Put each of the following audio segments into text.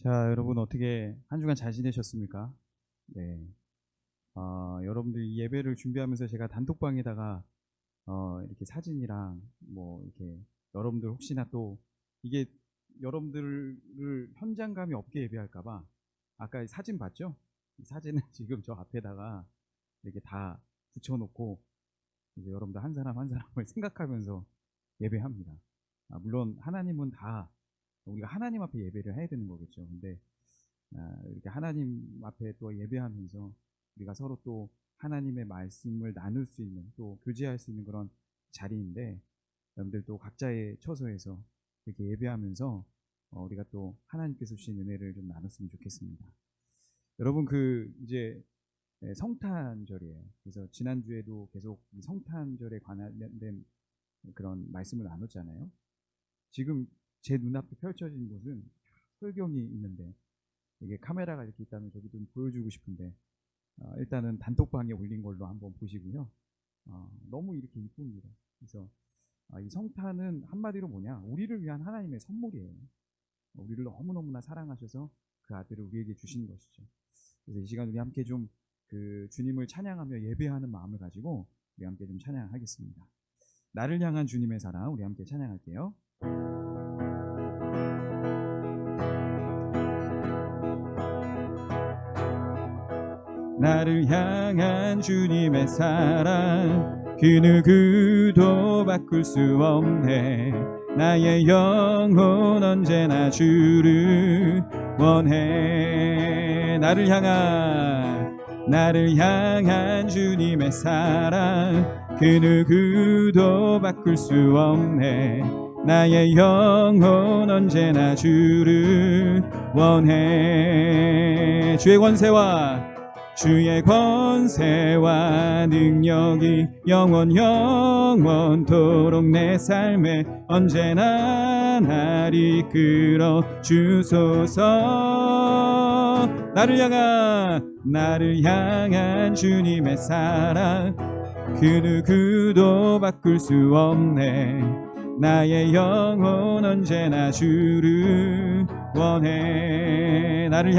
자, 여러분 어떻게 한 주간 잘 지내셨습니까? 네. 여러분들 이 예배를 준비하면서 제가 단톡방에다가 이렇게 사진이랑 뭐 이렇게 여러분들 혹시나 또 이게 여러분들을 현장감이 없게 예배할까봐 아까 이 사진 봤죠? 이 사진은 지금 저 앞에다가 이렇게 다 붙여놓고 이제 여러분들 한 사람 한 사람을 생각하면서 예배합니다. 물론 하나님은 다 우리가 하나님 앞에 예배를 해야 되는 거겠죠. 근데 이렇게 하나님 앞에 또 예배하면서 우리가 서로 또 하나님의 말씀을 나눌 수 있는 또 교제할 수 있는 그런 자리인데 여러분들 또 각자의 처소에서 이렇게 예배하면서 우리가 또 하나님께서 주신 은혜를 좀 나눴으면 좋겠습니다. 여러분 이제 성탄절이에요. 그래서 지난주에도 계속 이 성탄절에 관련된 그런 말씀을 나눴잖아요. 지금 제 눈앞에 펼쳐진 곳은 설경이 있는데 이게 카메라가 이렇게 있다면 저기 좀 보여주고 싶은데 일단은 단톡방에 올린 걸로 한번 보시고요. 너무 이렇게 이쁩니다. 그래서 이 성탄은 한마디로 뭐냐? 우리를 위한 하나님의 선물이에요. 우리를 너무너무나 사랑하셔서 그 아들을 우리에게 주신 것이죠. 그래서 이 시간 우리 함께 좀 그 주님을 찬양하며 예배하는 마음을 가지고 우리 함께 좀 찬양하겠습니다. 나를 향한 주님의 사랑 우리 함께 찬양할게요. 나를 향한 주님의 사랑 그 누구도 바꿀 수 없네. 나의 영혼 언제나 주를 원해. 나를 향한 주님의 사랑 그 누구도 바꿀 수 없네. 나의 영혼 언제나 주를 원해. 주의 권세와 능력이 영원토록 내 삶에 언제나 날 이끌어 주소서. 나를 향한 주님의 사랑 그 누구도 바꿀 수 없네. 나의 영혼 언제나 주를 원해. 나를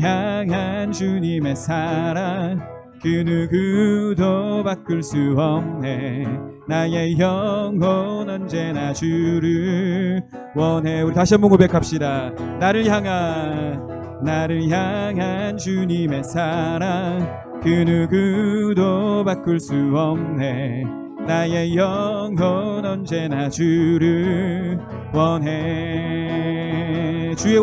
향한 주님의 사랑 그 누구도 바꿀 수 없네. 나의 영혼 언제나 주를 원해. 우리 다시 한번 고백합시다. 나를 향한 주님의 사랑 그 누구도 바꿀 수 없네. 나의 영혼 언제나 주를 원해. 주의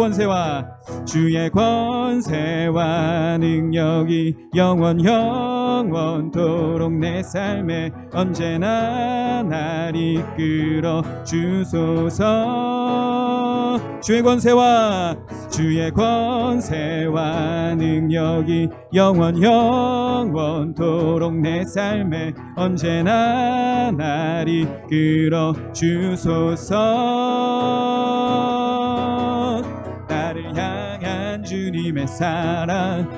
권세와 능력이 영원토록 내 삶에 언제나 날 이끌어 주소서. 주의 권세와 능력이 영원토록 내 삶에 언제나 날 이끌어 주소서. 나를 향한 주님의 사랑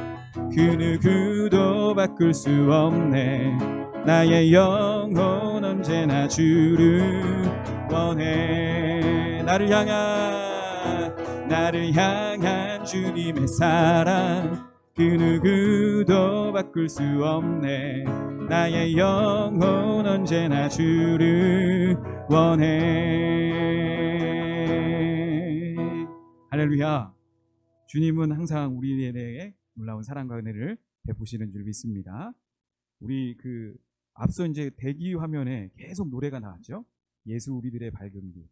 그 누구도 바꿀 수 없네. 나의 영혼 언제나 주를 원해. 나를 향한 주님의 사랑 그 누구도 바꿀 수 없네. 나의 영혼 언제나 주를 원해. 할렐루야. 주님은 항상 우리에 대해 놀라운 사랑과 은혜를 베푸시는 줄 믿습니다. 우리 앞서 이제 대기 화면에 계속 노래가 나왔죠. 예수 우리들의 밝은 빛.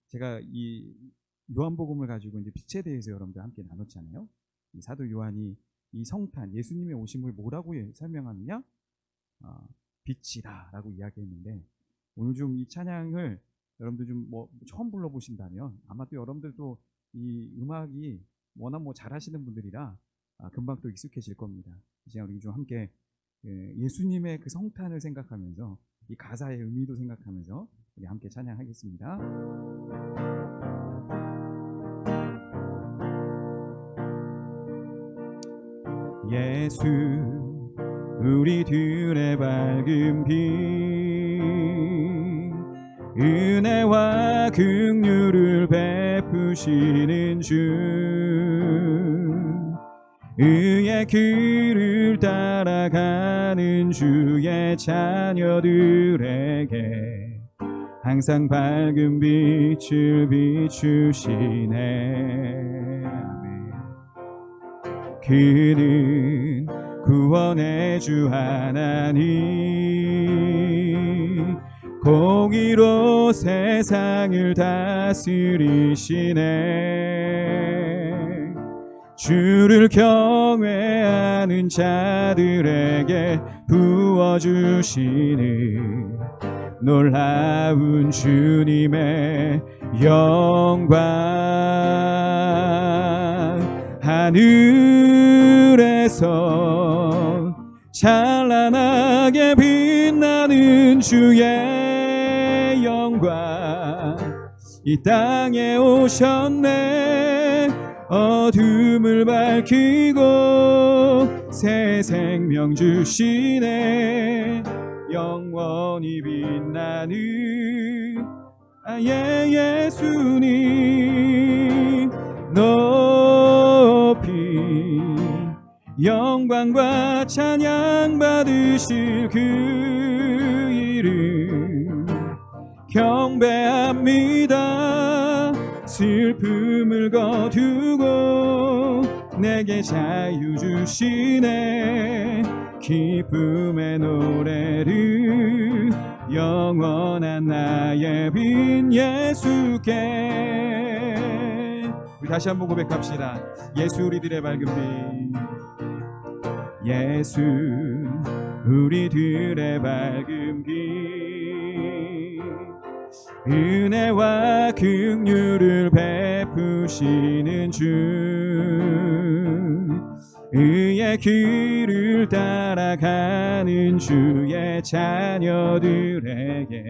제가 이 요한복음을 가지고 이제 빛에 대해서 여러분들 함께 나눴잖아요. 이 사도 요한이 이 성탄 예수님의 오심을 뭐라고 설명하느냐? 빛이다라고 이야기했는데 오늘 좀 이 찬양을 여러분들 좀 처음 불러보신다면 아마 또 여러분들도 이 음악이 워낙 잘하시는 분들이라 금방 또 익숙해질 겁니다. 이제 우리 좀 함께 예수님의 그 성탄을 생각하면서 이 가사의 의미도 생각하면서 우리 함께 찬양하겠습니다. 예수 우리들의 밝은 빛 은혜와 긍휼을 베푸 비추시는 주, 의의 길을 따라가는 주의 자녀들에게 항상 밝은 빛을 비추시네. 아멘. 그는 구원의 주 하나님, 공의로 세상을 다스리시네. 주를 경외하는 자들에게 부어주시는 놀라운 주님의 영광, 하늘에서 찬란하게 빛나는 주의 영광, 이 땅에 오셨네. 어둠을 밝히고 새 생명 주시네. 영원히 빛나는 나의 예수님, 높이 영광과 찬양 받으실 그 이름 경배합니다. 슬픔을 거두고 내게 자유 주시네. 기쁨의 노래를 영원한 나의 빈 예수께. 우리 다시 한번 고백합시다. 예수 우리들의 밝은 빛, 예수 우리들의 밝은 빛, 은혜와 긍휼을 베푸시는 주, 의의 길을 따라가는 주의 자녀들에게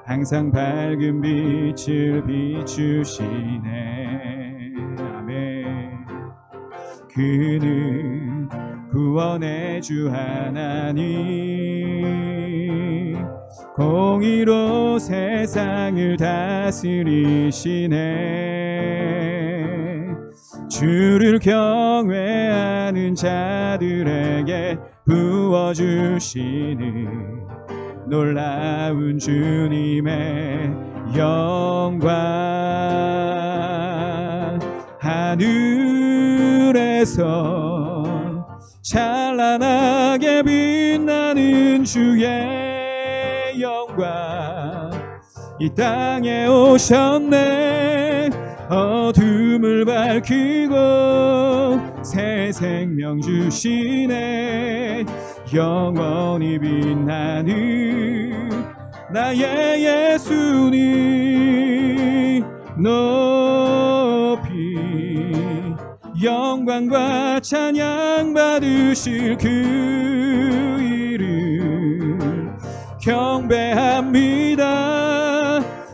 항상 밝은 빛을 비추시네. 아멘. 그는 구원의 주 하나님, 공의로 세상을 다스리시네. 주를 경외하는 자들에게 부어주시는 놀라운 주님의 영광, 하늘에서 찬란하게 빛나는 주의 영광, 이 땅에 오셨네. 어둠을 밝히고 새 생명 주시네. 영원히 빛나는 나의 예수님, 높이 영광과 찬양 받으실 그 이름 경배합니다.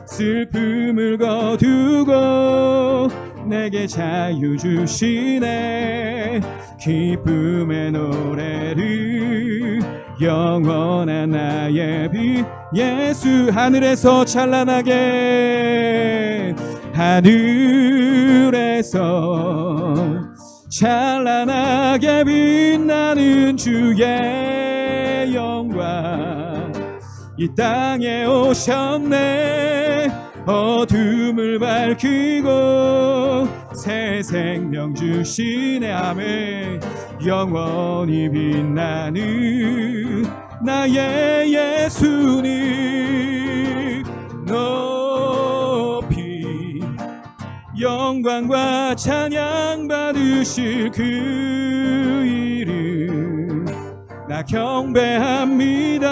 슬픔을 거두고 내게 자유 주시네. 기쁨의 노래를 영원한 나의 빛 예수, 하늘에서 찬란하게, 하늘에서 찬란하게 빛나는 주의 영광, 이 땅에 오셨네. 어둠을 밝히고 새 생명 주시네. 아멘. 영원히 빛나는 나의 예수님, 높이 영광과 찬양 받으실 그 이름 나 경배합니다.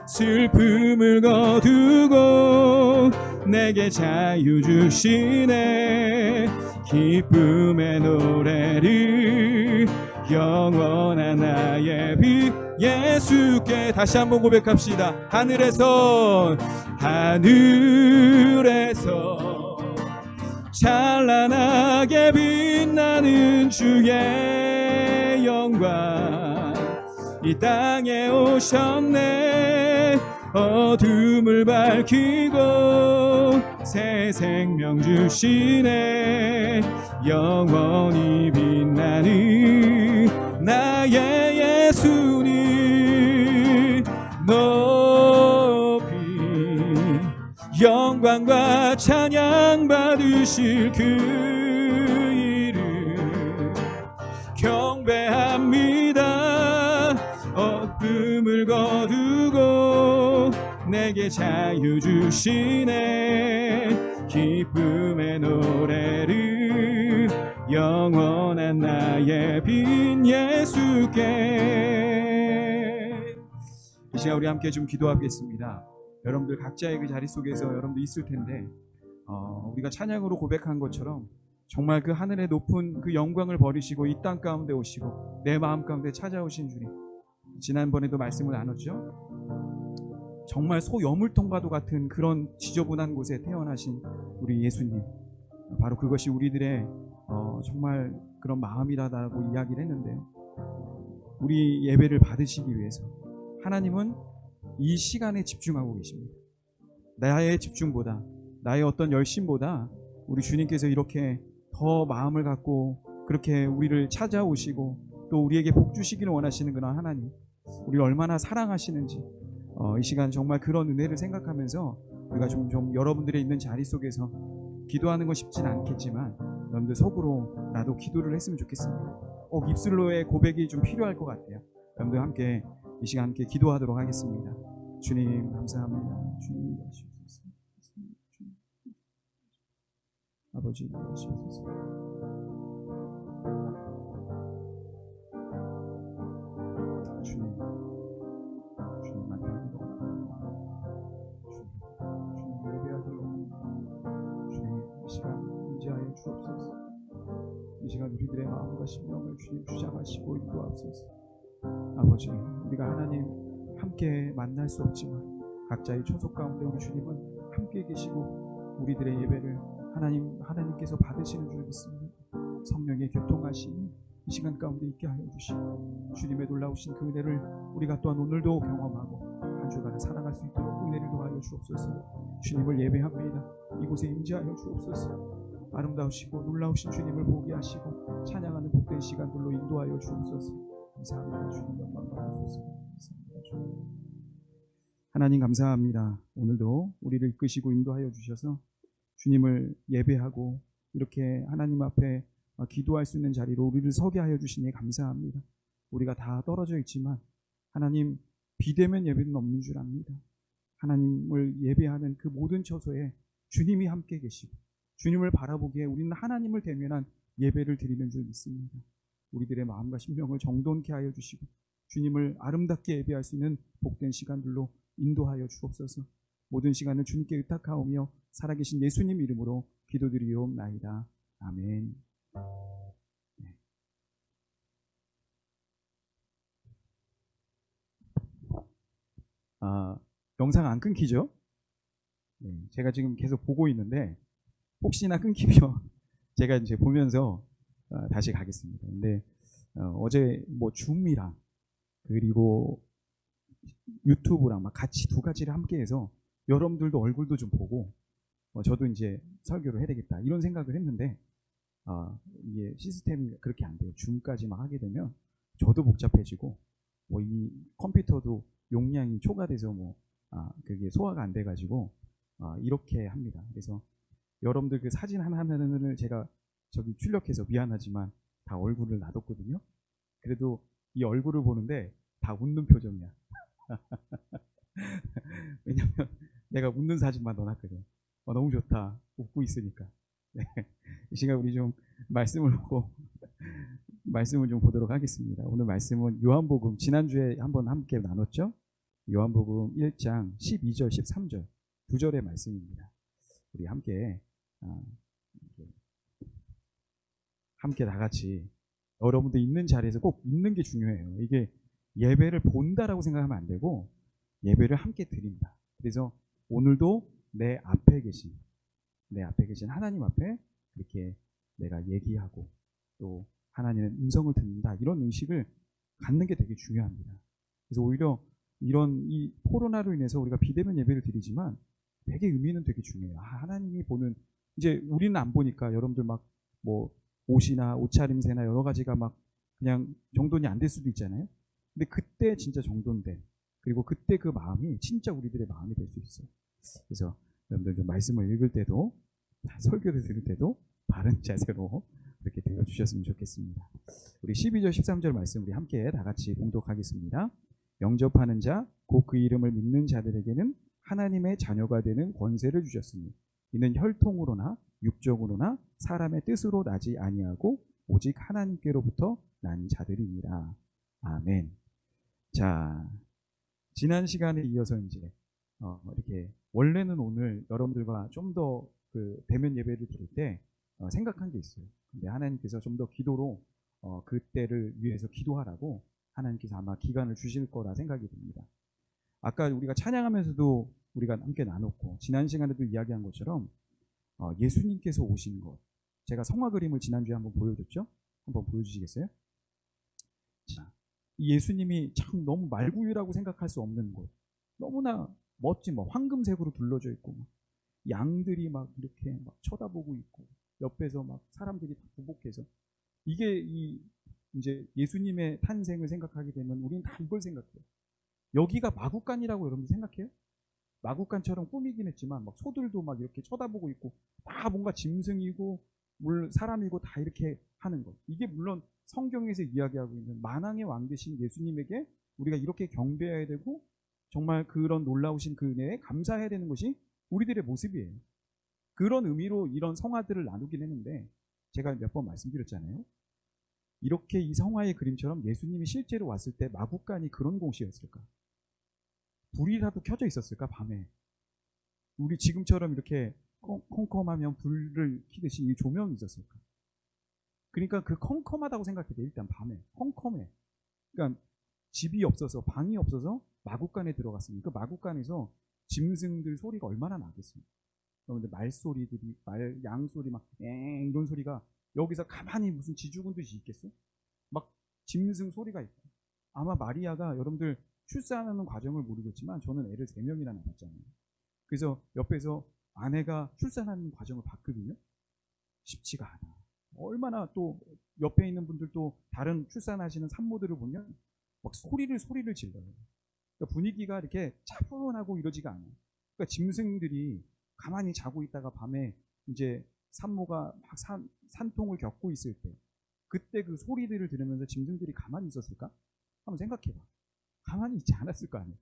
슬픔을 거두고 내게 자유 주시네. 기쁨의 노래를 영원한 나의 빛 예수께. 다시 한번 고백합시다. 하늘에서 찬란하게 빛나는 주의 영광, 이 땅에 오셨네. 어둠을 밝히고 새 생명 주시네. 영원히 빛나는 나의 예수님 높이 영광과 찬양 받으실 그 이름 경배합니다. 어둠을 거두고 내게 자유 주시네. 기쁨의 노래를 영원한 나의 빈 예수께. 이 시간 우리 함께 좀 기도하겠습니다. 여러분들 각자의 그 자리 속에서 여러분들 있을 텐데 우리가 찬양으로 고백한 것처럼 정말 그 하늘의 높은 그 영광을 버리시고 이 땅 가운데 오시고 내 마음 가운데 찾아오신 주님, 지난번에도 말씀을 나눴죠. 정말 소 여물통과도 같은 그런 지저분한 곳에 태어나신 우리 예수님, 바로 그것이 우리들의 정말 그런 마음이라고 이야기를 했는데요. 우리 예배를 받으시기 위해서 하나님은 이 시간에 집중하고 계십니다. 나의 집중보다, 나의 어떤 열심보다 우리 주님께서 이렇게 더 마음을 갖고 그렇게 우리를 찾아오시고 또 우리에게 복 주시기를 원하시는 그런 하나님, 우리를 얼마나 사랑하시는지 이 시간 정말 그런 은혜를 생각하면서 우리가 좀 여러분들의 있는 자리 속에서 기도하는 건 쉽진 않겠지만 여러분들 속으로라도 기도를 했으면 좋겠습니다. 꼭 입술로의 고백이 좀 필요할 것 같아요. 여러분들 함께 이 시간 함께 기도하도록 하겠습니다. 주님 감사합니다. 주님 하시옵소서. 아버지 하시옵소서. 주님만 믿고 주님 예배하도록 주님 이 시간 인지하여 주옵소서. 이 시간 우리들의 마음과 심령을 주님 주장하시고 인도하옵소서. 아버지, 우리가 하나님 함께 만날 수 없지만 각자의 초속 가운데 우리 주님은 함께 계시고 우리들의 예배를 하나님께서 받으시는 줄 믿습니다. 성령의 교통하심이 이 시간 가운데 있게 하여 주시고 주님의 놀라우신 그 은혜를 우리가 또한 오늘도 경험하고 한 주간을 살아갈 수 있도록 은혜를 더하여 주옵소서. 주님을 예배합니다. 이곳에 임재하여 주옵소서. 아름다우시고 놀라우신 주님을 보게 하시고 찬양하는 복된 시간들로 인도하여 주옵소서. 감사합니다. 주님 영광 받으소서. 감사합니다. 주님. 하나님 감사합니다. 오늘도 우리를 이끄시고 인도하여 주셔서 주님을 예배하고 이렇게 하나님 앞에 기도할 수 있는 자리로 우리를 서게 하여 주시니 감사합니다. 우리가 다 떨어져 있지만 하나님 비대면 예배는 없는 줄 압니다. 하나님을 예배하는 그 모든 처소에 주님이 함께 계시고 주님을 바라보기에 우리는 하나님을 대면한 예배를 드리는 줄 믿습니다. 우리들의 마음과 심령을 정돈케 하여 주시고 주님을 아름답게 예배할 수 있는 복된 시간들로 인도하여 주옵소서. 모든 시간을 주님께 의탁하오며 살아계신 예수님 이름으로 기도드리옵나이다. 아멘. 네. 영상 안 끊기죠? 네, 제가 지금 계속 보고 있는데 혹시나 끊기면 제가 이제 보면서 다시 가겠습니다. 근데 어제 뭐 줌이랑 그리고 유튜브랑 막 같이 두 가지를 함께해서 여러분들도 얼굴도 좀 보고 저도 이제 설교를 해야 되겠다 이런 생각을 했는데 이게 시스템이 그렇게 안 돼요. 줌까지 막 하게 되면 저도 복잡해지고 뭐 이 컴퓨터도 용량이 초과돼서 그게 소화가 안 돼가지고 이렇게 합니다. 그래서 여러분들 그 사진 하나하나를 제가 저기 출력해서 미안하지만 다 얼굴을 놔뒀거든요. 그래도 이 얼굴을 보는데 다 웃는 표정이야. 왜냐면 내가 웃는 사진만 넣어놨거든. 너무 좋다. 웃고 있으니까. 네. 이 시간 우리 좀 말씀을 보고 말씀을 좀 보도록 하겠습니다. 오늘 말씀은 요한복음 지난주에 한번 함께 나눴죠. 요한복음 1장 12절 13절 두 절의 말씀입니다. 우리 함께 다 같이 여러분들 있는 자리에서 꼭 있는 게 중요해요. 이게 예배를 본다라고 생각하면 안 되고 예배를 함께 드린다. 그래서 오늘도 내 앞에 계신 하나님 앞에 그렇게 내가 얘기하고 또 하나님의 음성을 듣는다. 이런 의식을 갖는 게 되게 중요합니다. 그래서 오히려 이런 이 코로나로 인해서 우리가 비대면 예배를 드리지만 되게 의미는 되게 중요해요. 하나님이 보는, 이제 우리는 안 보니까 여러분들 막 뭐 옷이나 옷차림새나 여러 가지가 막 그냥 정돈이 안 될 수도 있잖아요. 근데 그때 진짜 정돈돼. 그리고 그때 그 마음이 진짜 우리들의 마음이 될 수 있어요. 그래서 여러분들 좀 말씀을 읽을 때도, 설교를 들을 때도 바른 자세로 그렇게 들어주셨으면 좋겠습니다. 우리 12절 13절 말씀 우리 함께 다 같이 봉독하겠습니다. 영접하는 자 곧 그 이름을 믿는 자들에게는 하나님의 자녀가 되는 권세를 주셨으니 이는 혈통으로나 육적으로나 사람의 뜻으로 나지 아니하고 오직 하나님께로부터 난 자들이니라. 아멘. 자, 지난 시간에 이어서 이제 이렇게 원래는 오늘 여러분들과 좀 더 그 대면 예배를 드릴 때 생각한 게 있어요. 근데 하나님께서 좀 더 기도로 그때를 위해서 기도하라고 하나님께서 아마 기간을 주실 거라 생각이 듭니다. 아까 우리가 찬양하면서도 우리가 함께 나눴고 지난 시간에도 이야기한 것처럼 예수님께서 오신 것, 제가 성화 그림을 지난주에 한번 보여줬죠? 한번 보여주시겠어요? 자, 이 예수님이 참 너무 말구유라고 생각할 수 없는 곳, 너무나 멋진 뭐 황금색으로 둘러져 있고 막 양들이 막 이렇게 막 쳐다보고 있고 옆에서 막 사람들이 다 부복해서, 이게 이 이제 예수님의 탄생을 생각하게 되면 우리는 다 이걸 생각해요. 여기가 마구간이라고 여러분들 생각해요? 마구간처럼 꾸미긴 했지만 막 소들도 막 이렇게 쳐다보고 있고 다 뭔가 짐승이고 물 사람이고 다 이렇게 하는 것. 이게 물론 성경에서 이야기하고 있는 만왕의 왕 되신 예수님에게 우리가 이렇게 경배해야 되고 정말 그런 놀라우신 그 은혜에 감사해야 되는 것이 우리들의 모습이에요. 그런 의미로 이런 성화들을 나누긴 했는데 제가 몇 번 말씀드렸잖아요. 이렇게 이 성화의 그림처럼 예수님이 실제로 왔을 때 마구간이 그런 곳이었을까? 불이라도 켜져 있었을까? 밤에 우리 지금처럼 이렇게 컴컴하면 불을 켜듯이 이 조명이 있었을까? 그러니까 그 컴컴하다고 생각해야 돼. 일단 밤에 컴컴해. 그러니까 집이 없어서 방이 없어서 마구간에 들어갔으니까 그 마구간에서 짐승들 소리가 얼마나 나겠습니까? 그런데 말소리들이 양소리 막 이런 소리가 여기서 가만히 무슨 지죽은 듯이 있겠어? 막 짐승 소리가 있고. 아마 마리아가 여러분들 출산하는 과정을 모르겠지만 저는 애를 3명이나 낳았잖아요. 그래서 옆에서 아내가 출산하는 과정을 봤거든요. 쉽지가 않아. 얼마나 또 옆에 있는 분들도 다른 출산하시는 산모들을 보면 막 소리를 질러요. 그러니까 분위기가 이렇게 차분하고 이러지가 않아요. 그러니까 짐승들이 가만히 자고 있다가 밤에 이제 산모가 막 산통을 겪고 있을 때 그때 그 소리들을 들으면서 짐승들이 가만히 있었을까? 한번 생각해봐. 가만히 있지 않았을 거 아니에요.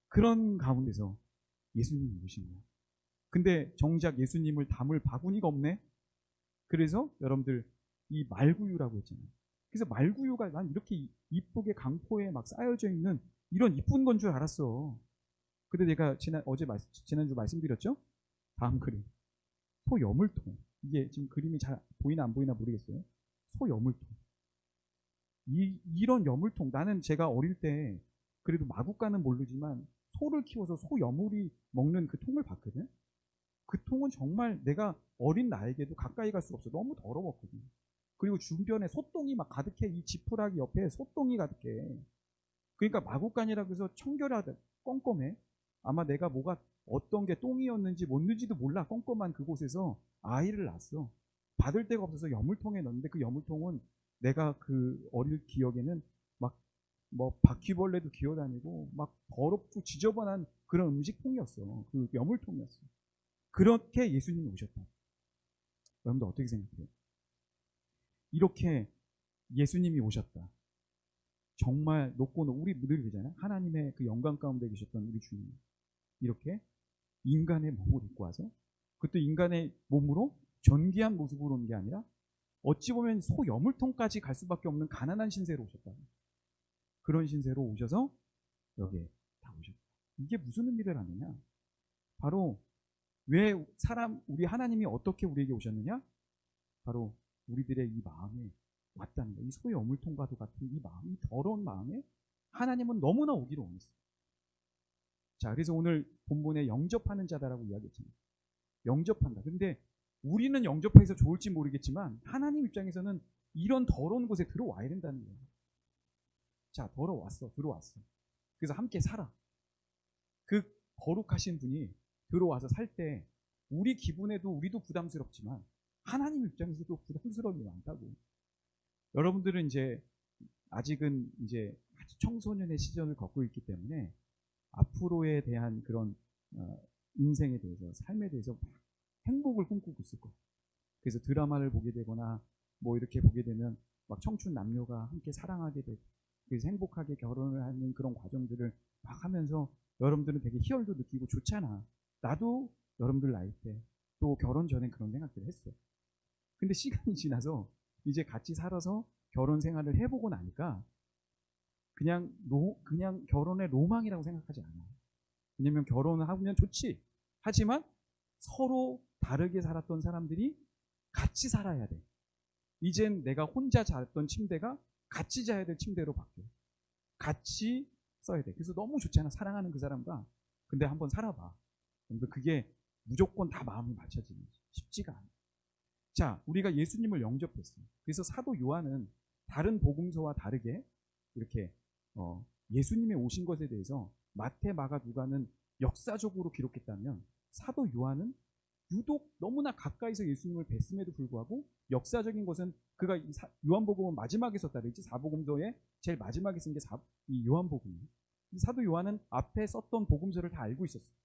그런 가운데서 예수님이 오신 거예요. 근데 정작 예수님을 담을 바구니가 없네? 그래서 여러분들 이 말구유라고 했잖아요. 그래서 말구유가 난 이렇게 이쁘게 강포에 막 쌓여져 있는 이런 이쁜 건 줄 알았어. 근데 내가 지난주 말씀드렸죠? 다음 그림. 소여물통. 이게 지금 그림이 잘 보이나 안 보이나 모르겠어요. 소여물통. 이런 여물통. 나는 제가 어릴 때 그래도 마구간은 모르지만 소를 키워서 소여물이 먹는 그 통을 봤거든. 그 통은 정말 내가 어린 나에게도 가까이 갈 수가 없어. 너무 더러웠거든. 그리고 주변에 소똥이 막 가득해. 이 지푸라기 옆에 소똥이 가득해. 그러니까 마구간이라고 해서 청결하다. 껌껌해. 아마 내가 뭐가 어떤 게 똥이었는지 뭔지도 몰라. 껌껌한 그곳에서 아이를 낳았어. 받을 데가 없어서 여물통에 넣었는데 그 여물통은 내가 그 어릴 기억에는 막 뭐 바퀴벌레도 기어다니고 막 더럽고 지저분한 그런 음식통이었어. 그 여물통이었어. 그렇게 예수님이 오셨다. 여러분들 어떻게 생각해요? 이렇게 예수님이 오셨다. 정말 높고 우리 늘 그러잖아요. 하나님의 그 영광 가운데 계셨던 우리 주님. 이렇게 인간의 몸을 입고 와서 그것도 인간의 몸으로 존귀한 모습으로 온 게 아니라 어찌 보면 소여물통까지 갈 수밖에 없는 가난한 신세로 오셨다. 그런 신세로 오셔서 여기에 다 오셨다. 이게 무슨 의미를 하느냐? 바로 왜 우리 하나님이 어떻게 우리에게 오셨느냐? 바로 우리들의 이 마음에 왔다는 거예요. 이 소여물통과도 같은 이 마음, 이 더러운 마음에 하나님은 너무나 오기를 원했어요. 자, 그래서 오늘 본문에 영접하는 자다라고 이야기했잖아요. 영접한다. 근데 우리는 영접해서 좋을지 모르겠지만 하나님 입장에서는 이런 더러운 곳에 들어와야 된다는 거예요. 자, 들어왔어. 그래서 함께 살아. 그 거룩하신 분이 들어와서 살 때 우리 기분에도 우리도 부담스럽지만 하나님 입장에서도 부담스러움이 많다고. 여러분들은 이제 아직은 이제 아주 청소년의 시절을 걷고 있기 때문에 앞으로에 대한 그런 인생에 대해서, 삶에 대해서 막 행복을 꿈꾸고 있을 거예요. 그래서 드라마를 보게 되거나 뭐 이렇게 보게 되면 막 청춘 남녀가 함께 사랑하게 되고, 그래서 행복하게 결혼을 하는 그런 과정들을 막 하면서 여러분들은 되게 희열도 느끼고 좋잖아. 나도 여러분들 나이 때 또 결혼 전에 그런 생각들을 했어요. 근데 시간이 지나서 이제 같이 살아서 결혼 생활을 해보고 나니까 그냥 결혼의 로망이라고 생각하지 않아. 왜냐면 결혼을 하면 좋지. 하지만 서로 다르게 살았던 사람들이 같이 살아야 돼. 이젠 내가 혼자 잤던 침대가 같이 자야 될 침대로 바뀌어. 같이 써야 돼. 그래서 너무 좋잖아. 사랑하는 그 사람과. 근데 한번 살아봐. 근데 그게 무조건 다 마음이 맞춰지는 쉽지가 않아. 자, 우리가 예수님을 영접했어요. 그래서 사도 요한은 다른 복음서와 다르게 이렇게 예수님의 오신 것에 대해서 마태, 마가, 누가는 역사적으로 기록했다면 사도 요한은 유독 너무나 가까이서 예수님을 뵀음에도 불구하고 역사적인 것은 그가 요한복음은 마지막에 썼다 그랬지. 사복음서에 제일 마지막에 쓴 게 이 요한복음이에요. 사도 요한은 앞에 썼던 복음서를 다 알고 있었어요.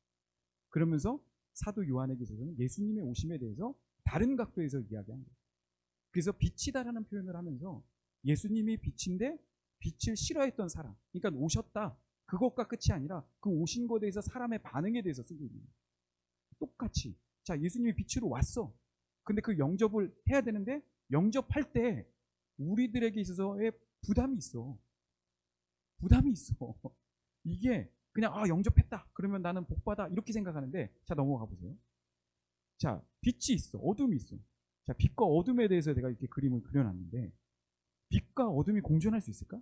그러면서 사도 요한에게서는 예수님의 오심에 대해서 다른 각도에서 이야기한 거예요. 그래서 빛이다라는 표현을 하면서 예수님이 빛인데 빛을 싫어했던 사람, 그러니까 오셨다, 그것과 끝이 아니라 그 오신 것에 대해서 사람의 반응에 대해서 쓰고 있는 거예요. 똑같이 자, 예수님이 빛으로 왔어. 근데 그 영접을 해야 되는데 영접할 때 우리들에게 있어서의 부담이 있어. 부담이 있어. 이게 그냥 영접했다 그러면 나는 복받아 이렇게 생각하는데, 자, 넘어가 보세요. 자, 빛이 있어, 어둠이 있어. 자, 빛과 어둠에 대해서 내가 이렇게 그림을 그려놨는데 빛과 어둠이 공존할 수 있을까?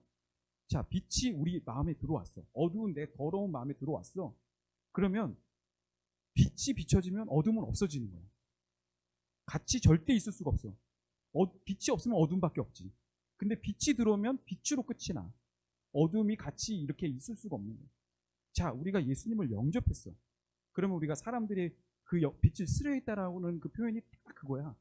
자, 빛이 우리 마음에 들어왔어. 어두운 내 더러운 마음에 들어왔어. 그러면 빛이 비춰지면 어둠은 없어지는 거야. 같이 절대 있을 수가 없어. 빛이 없으면 어둠밖에 없지. 근데 빛이 들어오면 빛으로 끝이 나. 어둠이 같이 이렇게 있을 수가 없는 거야. 자, 우리가 예수님을 영접했어. 그러면 우리가 사람들이 그 빛을 쓰려했다라고는 그 표현이 딱 그거야.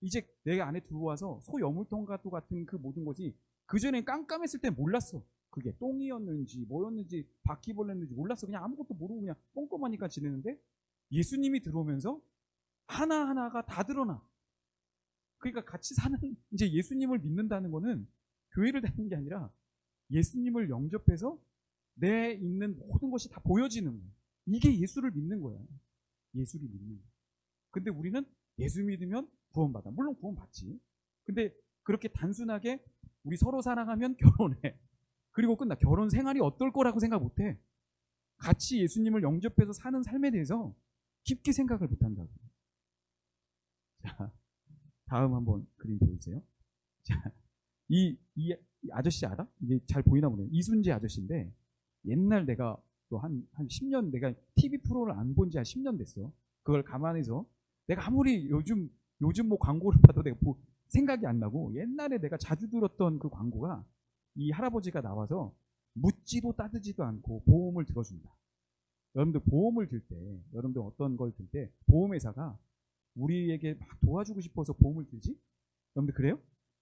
이제 내 안에 들어와서 소여물통과 같은 그 모든 것이 그전에 깜깜했을 때 몰랐어. 그게 똥이었는지 뭐였는지 바퀴벌레였는지 몰랐어. 그냥 아무것도 모르고 그냥 꼼꼼하니까 지내는데 예수님이 들어오면서 하나하나가 다 드러나. 그러니까 같이 사는, 이제 예수님을 믿는다는 거는 교회를 다니는 게 아니라 예수님을 영접해서 내 있는 모든 것이 다 보여지는 거야. 이게 예수를 믿는 거야. 예수를 믿는 거야. 근데 우리는 예수 믿으면 구원받아. 물론 구원받지. 근데 그렇게 단순하게 우리 서로 사랑하면 결혼해. 그리고 끝나. 결혼 생활이 어떨 거라고 생각 못해. 같이 예수님을 영접해서 사는 삶에 대해서 깊게 생각을 못한다고. 자, 다음 한번 그림 보여주세요. 자, 이 아저씨 알아? 이게 잘 보이나 보네. 이순재 아저씨인데 옛날 내가 또 한 10년 내가 TV 프로를 안 본 지 한 10년 됐어. 그걸 감안해서 내가 아무리 요즘 뭐 광고를 봐도 내가 생각이 안 나고, 옛날에 내가 자주 들었던 그 광고가 이 할아버지가 나와서 묻지도 따지지도 않고 보험을 들어준다. 여러분들 보험을 들 때, 여러분들 어떤 걸 들 때 보험회사가 우리에게 막 도와주고 싶어서 보험을 들지? 여러분들 그래요?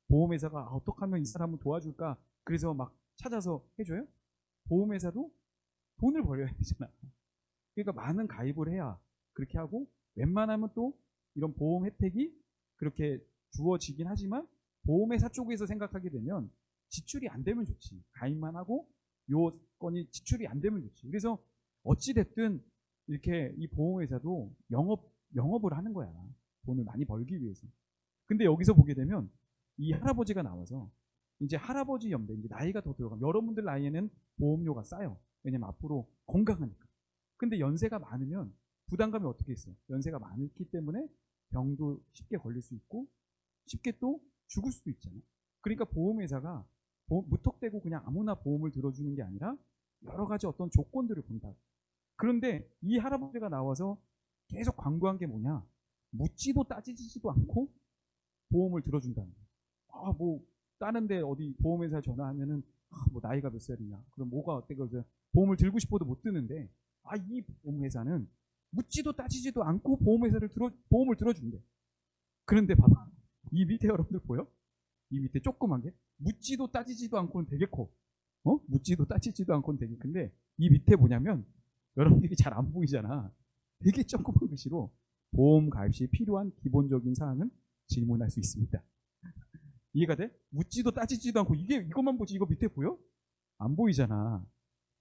보험회사가 어떻게 하면 이 사람을 도와줄까? 그래서 막 찾아서 해줘요? 보험회사도 돈을 벌여야 되잖아. 그러니까 많은 가입을 해야 그렇게 하고, 웬만하면 또 이런 보험 혜택이 그렇게 주어지긴 하지만 보험회사 쪽에서 생각하게 되면 지출이 안 되면 좋지. 가입만 하고 요 건이 지출이 안 되면 좋지. 그래서 어찌됐든 이렇게 이 보험회사도 영업을 하는 거야. 돈을 많이 벌기 위해서. 근데 여기서 보게 되면 이 할아버지가 나와서 이제 할아버지 연배, 이제 나이가 더 들어가면 여러분들 나이에는 보험료가 싸요. 왜냐면 앞으로 건강하니까. 근데 연세가 많으면 부담감이 어떻게 있어요? 연세가 많기 때문에 병도 쉽게 걸릴 수 있고 쉽게 또 죽을 수도 있잖아요. 그러니까 보험회사가 무턱대고 그냥 아무나 보험을 들어주는 게 아니라 여러 가지 어떤 조건들을 본다. 그런데 이 할아버지가 나와서 계속 광고한 게 뭐냐? 묻지도 따지지도 않고 보험을 들어준다는 거예요. 뭐 다른데 어디 보험회사 전화하면은 뭐 나이가 몇 살이냐, 그럼 뭐가 어때, 그래서 보험을 들고 싶어도 못 드는데, 이 보험회사는 묻지도 따지지도 않고 보험을 들어준대. 그런데 봐봐, 이 밑에 여러분들 보여? 이 밑에 조그만 게 묻지도 따지지도 않고는 되게 커. 묻지도 따지지도 않고는 되게 큰데, 이 밑에 뭐냐면 여러분들이 잘 안 보이잖아. 되게 조그만 글씨로 보험 가입 시 필요한 기본적인 사항은 질문할 수 있습니다. 이해가 돼? 묻지도 따지지도 않고 이것만 보지, 이거 밑에 보여? 안 보이잖아.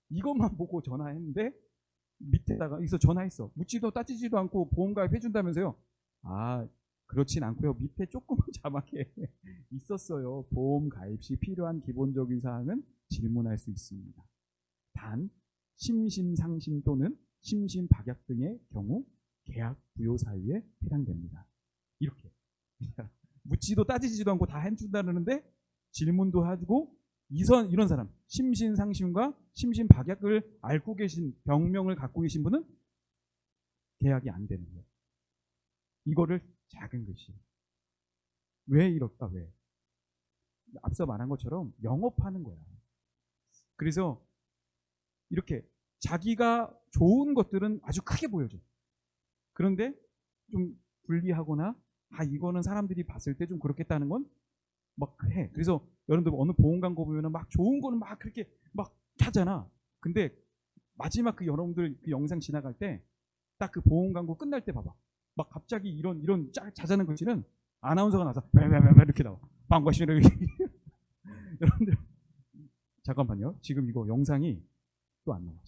이것만 보고 전화했는데 밑에다가 여기서 전화했어. 묻지도 따지지도 않고 보험 가입해준다면서요? 그렇진 않고요. 밑에 조그만 자막에 있었어요. 보험 가입 시 필요한 기본적인 사항은 질문할 수 있습니다. 단 심신 상심 또는 심신 박약 등의 경우 계약 부요 사유에 해당됩니다. 이렇게 묻지도 따지지도 않고 다 해준다는데 질문도 하고, 이런 사람, 심신 상심과 심신 박약을 앓고 계신, 병명을 갖고 계신 분은 계약이 안 되는 거예요. 이거를 작은 글씨. 왜 이럴까? 왜? 앞서 말한 것처럼 영업하는 거야. 그래서 이렇게 자기가 좋은 것들은 아주 크게 보여줘. 그런데 좀 불리하거나 이거는 사람들이 봤을 때 좀 그렇겠다는 건 막 해. 그래서 여러분들 어느 보험 광고 보면은 막 좋은 거는 막 그렇게 막 하잖아. 근데 마지막 그 여러분들 그 영상 지나갈 때 딱 그 보험 광고 끝날 때 봐봐. 막 갑자기 이런 자자는 글씨는 아나운서가 나서 왜왜왜 이렇게 나와. 방과시를 이렇게. 여러분들 잠깐만요. 지금 이거 영상이 또 안 나와.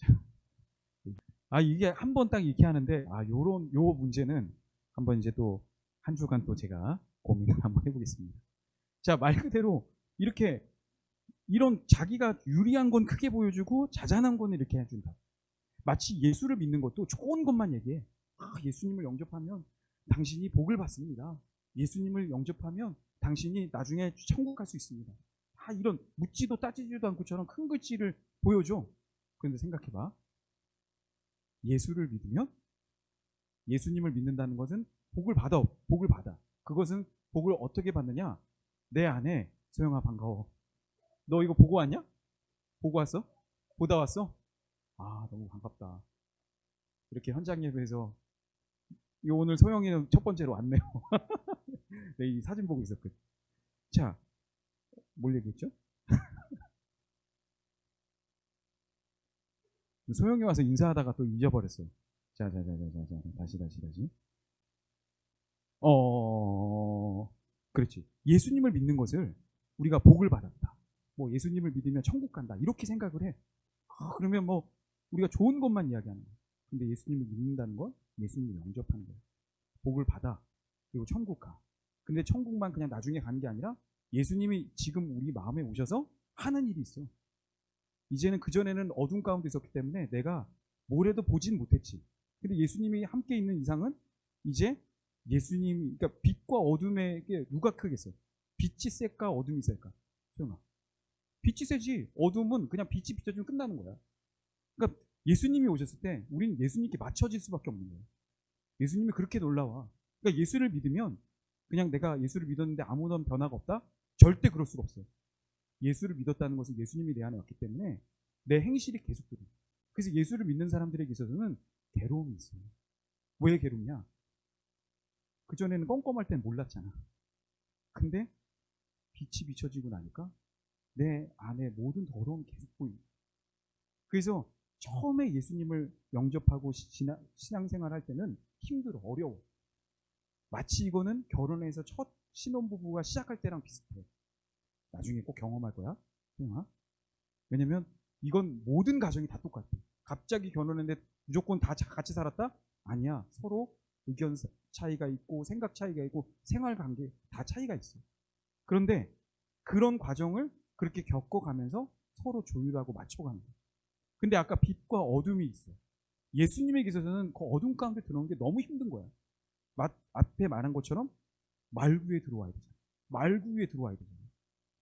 이게 한 번 딱 이렇게 하는데, 요 문제는 한번 이제 또 한 주간 또 제가 고민을 한번 해보겠습니다. 자, 말 그대로 이렇게 이런 자기가 유리한 건 크게 보여주고 자잘한 건 이렇게 해준다. 마치 예수를 믿는 것도 좋은 것만 얘기해. 예수님을 영접하면 당신이 복을 받습니다. 예수님을 영접하면 당신이 나중에 천국 갈 수 있습니다. 이런 묻지도 따지지도 않고처럼 큰 글씨를 보여줘. 그런데 생각해봐. 예수를 믿으면, 예수님을 믿는다는 것은 복을 받아. 그것은 복을 어떻게 받느냐? 내 안에, 소영아 반가워. 너 이거 보고 왔냐? 보고 왔어? 보다 왔어? 너무 반갑다. 이렇게 현장 예배에서 오늘 소영이는 첫 번째로 왔네요. 네, 이 사진 보고 있었거든. 자, 뭘 얘기했죠? 소영이 와서 인사하다가 또 잊어버렸어. 자, 다시. 그렇지. 예수님을 믿는 것을 우리가 복을 받았다. 뭐 예수님을 믿으면 천국 간다. 이렇게 생각을 해. 그러면 뭐 우리가 좋은 것만 이야기하는 거야. 근데 예수님을 믿는다는 건 예수님을 영접하는 거야. 복을 받아. 그리고 천국 가. 근데 천국만 그냥 나중에 가는 게 아니라 예수님이 지금 우리 마음에 오셔서 하는 일이 있어. 이제는 그전에는 어둠 가운데 있었기 때문에 내가 뭘 해도 보진 못했지. 근데 예수님이 함께 있는 이상은 이제 예수님이, 그러니까 빛과 어둠에게 누가 크겠어? 빛이 셀까 어둠이 셀까? 소영아, 빛이 세지. 어둠은 그냥 빛이 비춰주면 끝나는 거야. 그러니까 예수님이 오셨을 때 우리는 예수님께 맞춰질 수밖에 없는 거예요. 예수님이 그렇게 놀라워. 그러니까 예수를 믿으면 그냥 내가 예수를 믿었는데 아무런 변화가 없다? 절대 그럴 수가 없어요. 예수를 믿었다는 것은 예수님이 내 안에 왔기 때문에 내 행실이 계속 들어요. 그래서 예수를 믿는 사람들에게 있어서는 괴로움이 있어요. 왜 괴롭냐? 그전에는 껌껌할 땐 몰랐잖아. 근데 빛이 비춰지고 나니까 내 안에 모든 더러움이 계속 보입니다. 그래서 처음에 예수님을 영접하고 신앙생활 할 때는 힘들어, 어려워. 마치 이거는 결혼해서 첫 신혼부부가 시작할 때랑 비슷해. 나중에 꼭 경험할 거야. 왜냐면 이건 모든 가정이 다 똑같아. 갑자기 결혼했는데 무조건 다 같이 살았다? 아니야. 서로 의견 차이가 있고 생각 차이가 있고 생활 관계 다 차이가 있어. 그런데 그런 과정을 그렇게 겪어가면서 서로 조율하고 맞춰가는 거야. 근데 아까 빛과 어둠이 있어. 예수님에게 있어서는 그 어둠 가운데 들어오는 게 너무 힘든 거야. 앞에 말한 것처럼 말구에 들어와야 되잖아. 말구에 들어와야 되잖아.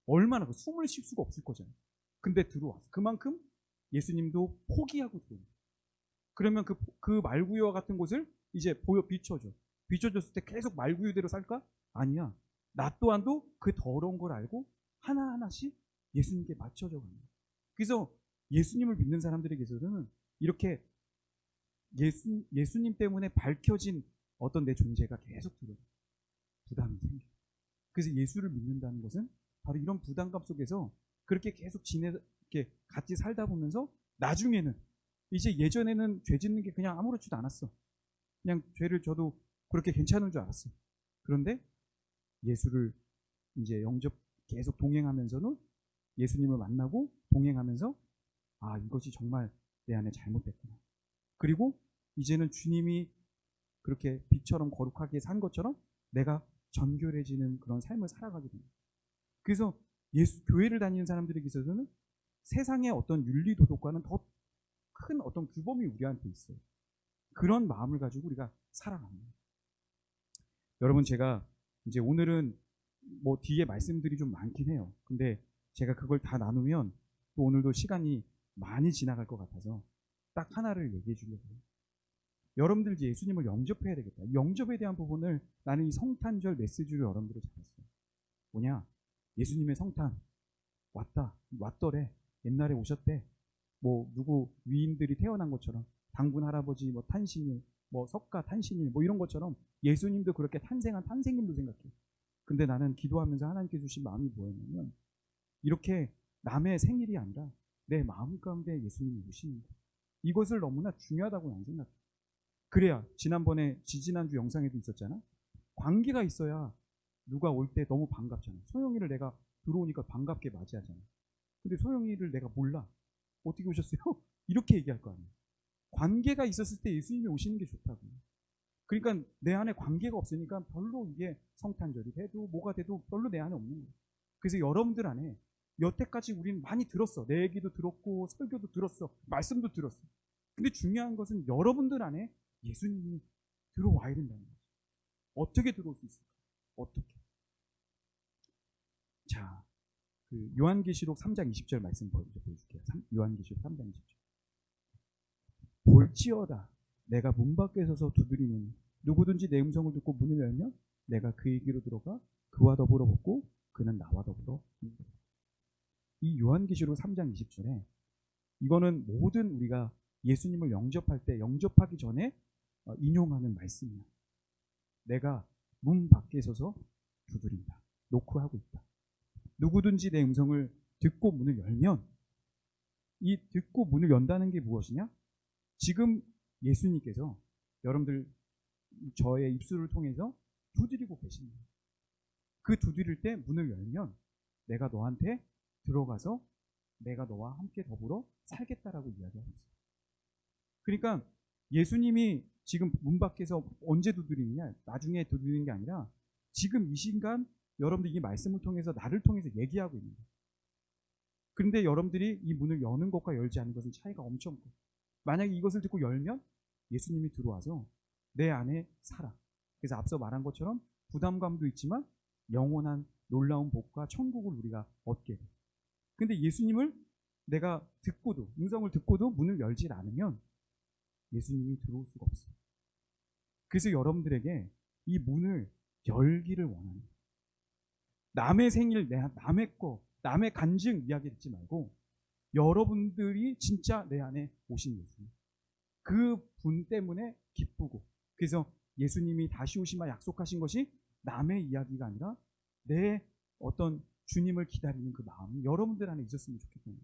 얼마나 숨을 쉴 수가 없을 거잖아. 근데 들어왔어. 그만큼 예수님도 포기하고 들어온 거야. 그러면 그 말구유와 같은 곳을 이제 비춰줘. 비춰줬을 때 계속 말구유대로 살까? 아니야. 나 또한도 그 더러운 걸 알고 하나하나씩 예수님께 맞춰져 가는 거예요. 그래서 예수님을 믿는 사람들에게서는 이렇게 예수님 때문에 밝혀진 어떤 내 존재가 계속 들어요. 부담이 생겨요. 그래서 예수를 믿는다는 것은 바로 이런 부담감 속에서 그렇게 계속 이렇게 같이 살다 보면서 나중에는 이제 예전에는 죄 짓는 게 그냥 아무렇지도 않았어. 그냥 죄를 져도 그렇게 괜찮은 줄 알았어. 그런데 예수를 이제 영접 계속 동행하면서는 예수님을 만나고 동행하면서 아, 이것이 정말 내 안에 잘못됐구나. 그리고 이제는 주님이 그렇게 빛처럼 거룩하게 산 것처럼 내가 정결해지는 그런 삶을 살아가게 됩니다. 그래서 교회를 다니는 사람들에게 있어서는 세상의 어떤 윤리 도덕과는 더 큰 어떤 규범이 우리한테 있어요. 그런 마음을 가지고 우리가 살아가는 거예요. 여러분, 제가 이제 오늘은 뭐 뒤에 말씀들이 좀 많긴 해요. 근데 제가 그걸 다 나누면 또 오늘도 시간이 많이 지나갈 것 같아서 딱 하나를 얘기해 주려고 해요. 여러분들 이제 예수님을 영접해야 되겠다. 영접에 대한 부분을 나는 이 성탄절 메시지로 여러분들을 잡았어요. 뭐냐? 예수님의 성탄 왔더래. 옛날에 오셨대. 뭐 누구 위인들이 태어난 것처럼 당군 할아버지 뭐 탄신일, 뭐 석가 탄신일 뭐 이런 것처럼 예수님도 그렇게 탄생한 탄생일로 생각해요. 근데 나는 기도하면서 하나님께 주신 마음이 뭐였냐면 이렇게 남의 생일이 아니라 내 마음 가운데 예수님이 오시는 거. 이것을 너무나 중요하다고 나는 생각해요. 그래야 지난번에 지지난주 영상에도 있었잖아. 관계가 있어야 누가 올 때 너무 반갑잖아. 소영이를 내가 들어오니까 반갑게 맞이하잖아. 근데 소영이를 내가 몰라. 어떻게 오셨어요? 이렇게 얘기할 거 아니에요. 관계가 있었을 때 예수님이 오시는 게 좋다고. 그러니까 내 안에 관계가 없으니까 별로 이게 성탄절이 돼도 뭐가 돼도 별로 내 안에 없는 거예요. 그래서 여러분들 안에 여태까지 우리는 많이 들었어. 내 얘기도 들었고 설교도 들었어. 말씀도 들었어. 근데 중요한 것은 여러분들 안에 예수님이 들어와야 된다는 거죠. 어떻게 들어올 수 있을까? 어떻게? 자, 그 요한계시록 3장 20절 말씀 보여줄게요. 요한계시록 3장 20절. 볼지어다 내가 문 밖에 서서 두드리는 누구든지 내 음성을 듣고 문을 열면 내가 그에게로 들어가 그와 더불어 먹고 그는 나와 더불어 먹는다. 이 요한계시록 3장 20절에 이거는 모든 우리가 예수님을 영접할 때 영접하기 전에 인용하는 말씀이야. 내가 문 밖에 서서 두드린다. 노크하고 있다. 누구든지 내 음성을 듣고 문을 열면 이 듣고 문을 연다는 게 무엇이냐? 지금 예수님께서 여러분들 저의 입술을 통해서 두드리고 계십니다. 그 두드릴 때 문을 열면 내가 너한테 들어가서 내가 너와 함께 더불어 살겠다라고 이야기하고 있어요. 그러니까 예수님이 지금 문 밖에서 언제 두드리느냐? 나중에 두드리는 게 아니라 지금 이 순간 여러분들이 이 말씀을 통해서 나를 통해서 얘기하고 있는 거예요. 그런데 여러분들이 이 문을 여는 것과 열지 않는 것은 차이가 엄청 커요. 만약에 이것을 듣고 열면 예수님이 들어와서 내 안에 살아. 그래서 앞서 말한 것처럼 부담감도 있지만 영원한 놀라운 복과 천국을 우리가 얻게 돼. 근데 예수님을 내가 듣고도 음성을 듣고도 문을 열지 않으면 예수님이 들어올 수가 없어요. 그래서 여러분들에게 이 문을 열기를 원하는 거예요. 남의 생일, 남의 거, 남의 간증 이야기 듣지 말고 여러분들이 진짜 내 안에 오신 예수님. 그 분 때문에 기쁘고 그래서 예수님이 다시 오시마 약속하신 것이 남의 이야기가 아니라 내 어떤 주님을 기다리는 그 마음이 여러분들 안에 있었으면 좋겠거든요.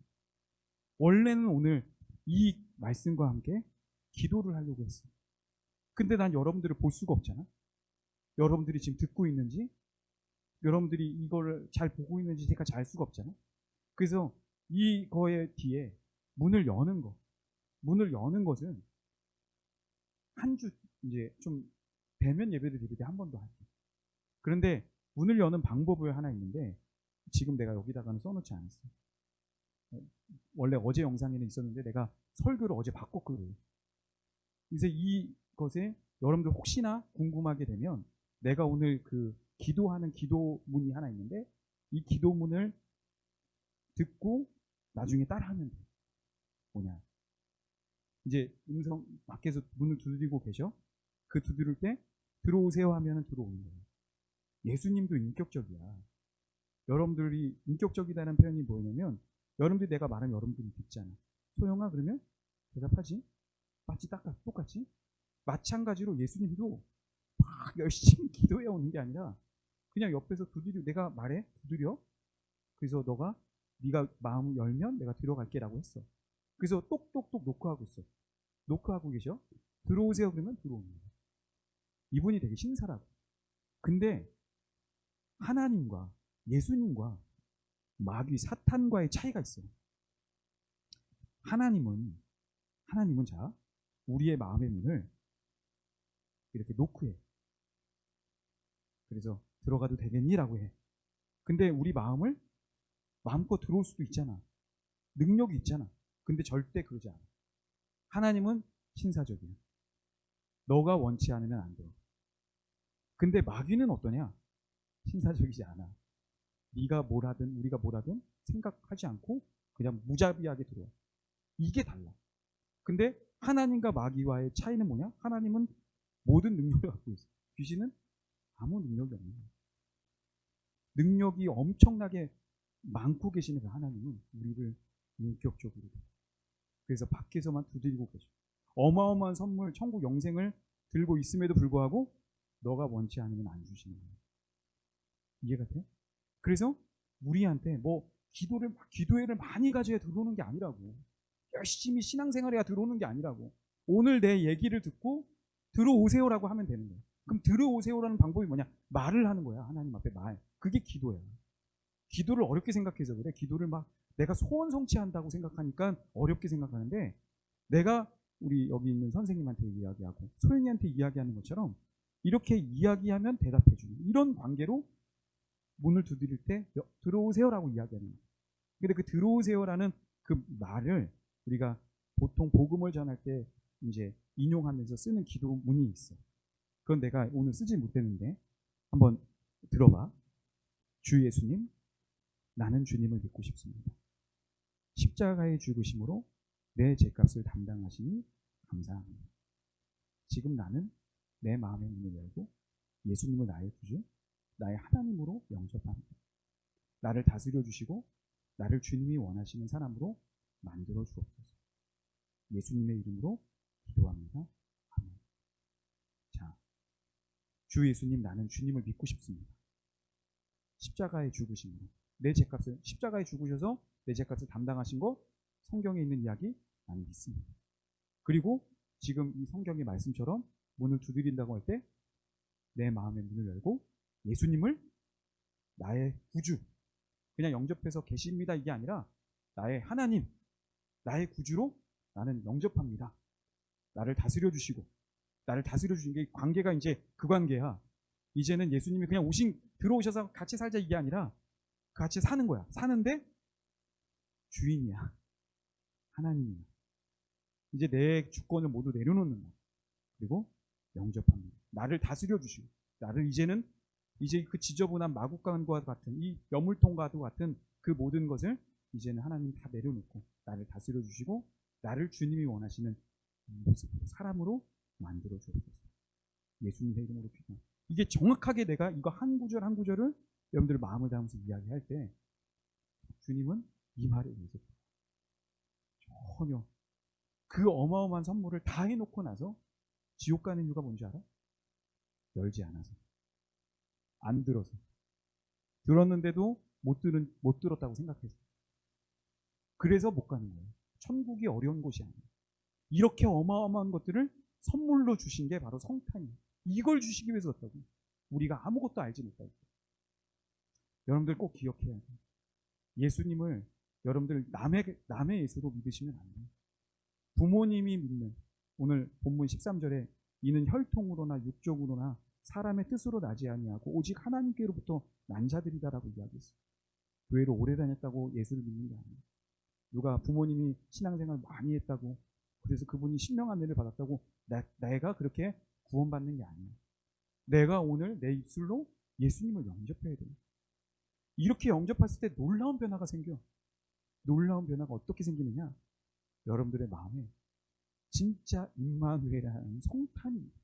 원래는 오늘 이 말씀과 함께 기도를 하려고 했어요. 근데 난 여러분들을 볼 수가 없잖아. 여러분들이 지금 듣고 있는지 여러분들이 이거를 잘 보고 있는지 제가 잘 수가 없잖아. 그래서 이거의 뒤에 문을 여는 것은 한 주 이제 좀 대면 예배를 드릴 때 한 번 더 할게요. 그런데 문을 여는 방법이 하나 있는데 지금 내가 여기다가는 써놓지 않았어요. 원래 어제 영상에는 있었는데 내가 설교를 어제 바꿨거든요. 그래서 이것에 여러분들 혹시나 궁금하게 되면 내가 오늘 그 기도하는 기도문이 하나 있는데 이 기도문을 듣고 나중에 따라하면 돼요. 뭐냐? 이제 음성 밖에서 문을 두드리고 계셔. 그 두드릴 때 들어오세요 하면 들어오는 거예요. 예수님도 인격적이야. 여러분들이 인격적이다는 표현이 뭐냐면 여러분들이 내가 말하면 여러분들이 듣잖아. 소영아 그러면 대답하지? 맞지? 딱 똑같지? 마찬가지로 예수님도 막 열심히 기도해 오는 게 아니라 그냥 옆에서 두드려 내가 말해 두드려 그래서 네가 마음 열면 내가 들어갈게라고 했어. 그래서 똑똑똑 노크하고 있어. 노크하고 계셔. 들어오세요 그러면 들어오는 거야. 이분이 되게 신사라고. 근데 하나님과 예수님과 마귀 사탄과의 차이가 있어요. 하나님은 자 우리의 마음의 문을 이렇게 노크해. 그래서 들어가도 되겠니라고 해. 근데 우리 마음을 마음껏 들어올 수도 있잖아. 능력이 있잖아. 근데 절대 그러지 않아. 하나님은 신사적이야. 너가 원치 않으면 안 돼. 근데 마귀는 어떠냐? 신사적이지 않아. 네가 뭘 하든 우리가 뭘 하든 생각하지 않고 그냥 무자비하게 들어와. 이게 달라. 근데 하나님과 마귀와의 차이는 뭐냐? 하나님은 모든 능력을 갖고 있어. 귀신은 아무 능력이 없는 거야. 능력이 엄청나게 많고 계시는 그 하나님은 우리를 인격적으로 그래서 밖에서만 두드리고 계셔. 어마어마한 선물 천국 영생을 들고 있음에도 불구하고 너가 원치 않으면 안 주시는 거야. 이해가 돼? 그래서 우리한테 뭐 기도회를 많이 가져야 들어오는 게 아니라고. 열심히 신앙생활해야 들어오는 게 아니라고. 오늘 내 얘기를 듣고 들어오세요라고 하면 되는 거야. 그럼 들어오세요라는 방법이 뭐냐? 말을 하는 거야. 하나님 앞에 말. 그게 기도야. 기도를 어렵게 생각해서 그래. 기도를 막 내가 소원 성취한다고 생각하니까 어렵게 생각하는데 내가 우리 여기 있는 선생님한테 이야기하고 소영이한테 이야기하는 것처럼 이렇게 이야기하면 대답해 주는 이런 관계로 문을 두드릴 때 들어오세요라고 이야기하는 거예요. 근데 그 들어오세요라는 그 말을 우리가 보통 복음을 전할 때 이제 인용하면서 쓰는 기도문이 있어. 그건 내가 오늘 쓰지 못했는데 한번 들어봐. 주 예수님, 나는 주님을 믿고 싶습니다. 십자가의 죽으심으로 내 죄값을 담당하시니 감사합니다. 지금 나는 내 마음의 문을 열고 예수님을 나의 구주, 나의 하나님으로 영접합니다. 나를 다스려 주시고 나를 주님이 원하시는 사람으로 만들어 주옵소서. 예수님의 이름으로 기도합니다. 아멘. 자, 주 예수님, 나는 주님을 믿고 싶습니다. 십자가의 죽으심으로 내 죄값을 십자가에 죽으셔서 내 죄값을 담당하신 거 성경에 있는 이야기 나는 믿습니다. 그리고 지금 이 성경의 말씀처럼 문을 두드린다고 할 때 내 마음의 문을 열고 예수님을 나의 구주, 그냥 영접해서 계십니다 이게 아니라 나의 하나님, 나의 구주로 나는 영접합니다. 나를 다스려 주시고 나를 다스려 주신 게 관계가 이제 그 관계야. 이제는 예수님이 그냥 들어오셔서 같이 살자 이게 아니라 같이 사는 거야. 사는데 주인이야. 하나님이야. 이제 내 주권을 모두 내려놓는 거야. 그리고 영접합니다. 나를 다스려 주시고 나를 이제 그 지저분한 마구간과 같은 이 여물통과도 같은 그 모든 것을 이제는 하나님 다 내려놓고 나를 다스려 주시고 나를 주님이 원하시는 모습으로 사람으로 만들어 주옵소서. 예수님의 이름으로 기도합니다. 이게 정확하게 내가 이거 한 구절 한 구절을 여러분들 마음을 담아서 이야기할 때 주님은 이 말에 의해서 전혀 그 어마어마한 선물을 다 해놓고 나서 지옥 가는 이유가 뭔지 알아? 열지 않아서, 안 들어서, 들었는데도 못 들었다고 생각해서, 그래서 못 가는 거예요. 천국이 어려운 곳이 아니에요. 이렇게 어마어마한 것들을 선물로 주신 게 바로 성탄이에요. 이걸 주시기 위해서 왔다고. 우리가 아무것도 알지 못하고. 여러분들 꼭 기억해야 돼요. 예수님을 여러분들 남의 예수로 믿으시면 안 돼요. 부모님이 믿는 오늘 본문 13절에 이는 혈통으로나 육족으로나 사람의 뜻으로 나지 아니하고 오직 하나님께로부터 난 자들이다라고 이야기했어요. 교회를 오래 다녔다고 예수를 믿는 게 아니에요. 누가 부모님이 신앙생활 많이 했다고 그래서 그분이 신령한 은혜를 받았다고 내가 그렇게 구원받는 게 아니에요. 내가 오늘 내 입술로 예수님을 영접해야 돼요. 이렇게 영접했을 때 놀라운 변화가 생겨. 놀라운 변화가 어떻게 생기느냐? 여러분들의 마음에 진짜 임마누엘이라는 성탄입니다.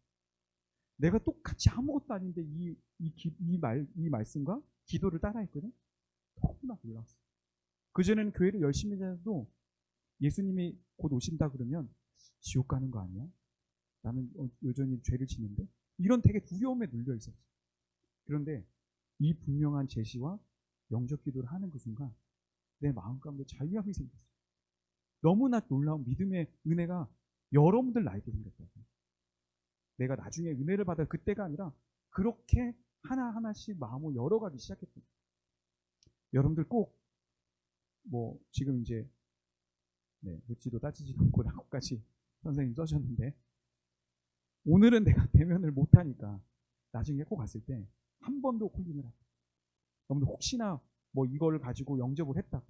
내가 똑같이 아무것도 아닌데 이 말씀과 기도를 따라했거든. 너무나 놀랐어요. 그전에는 교회를 열심히 다녀도 예수님이 곧 오신다 그러면 지옥 가는 거 아니야? 나는 여전히 죄를 짓는데? 이런 되게 두려움에 눌려 있었어요. 그런데 이 분명한 제시와 영접 기도를 하는 그 순간 내 마음 가운데 자유함이 생겼어요. 너무나 놀라운 믿음의 은혜가 여러분들 나에게 생겼다고. 내가 나중에 은혜를 받을 그때가 아니라 그렇게 하나하나씩 마음을 열어가기 시작했거든요. 여러분들 꼭 뭐 지금 이제 묻지도 따지지도 않고 라고까지 선생님 써주셨는데, 오늘은 내가 대면을 못하니까 나중에 꼭 갔을 때 한 번 더 콜링을 하고, 여러분들 혹시나 뭐 이걸 가지고 영접을 했다고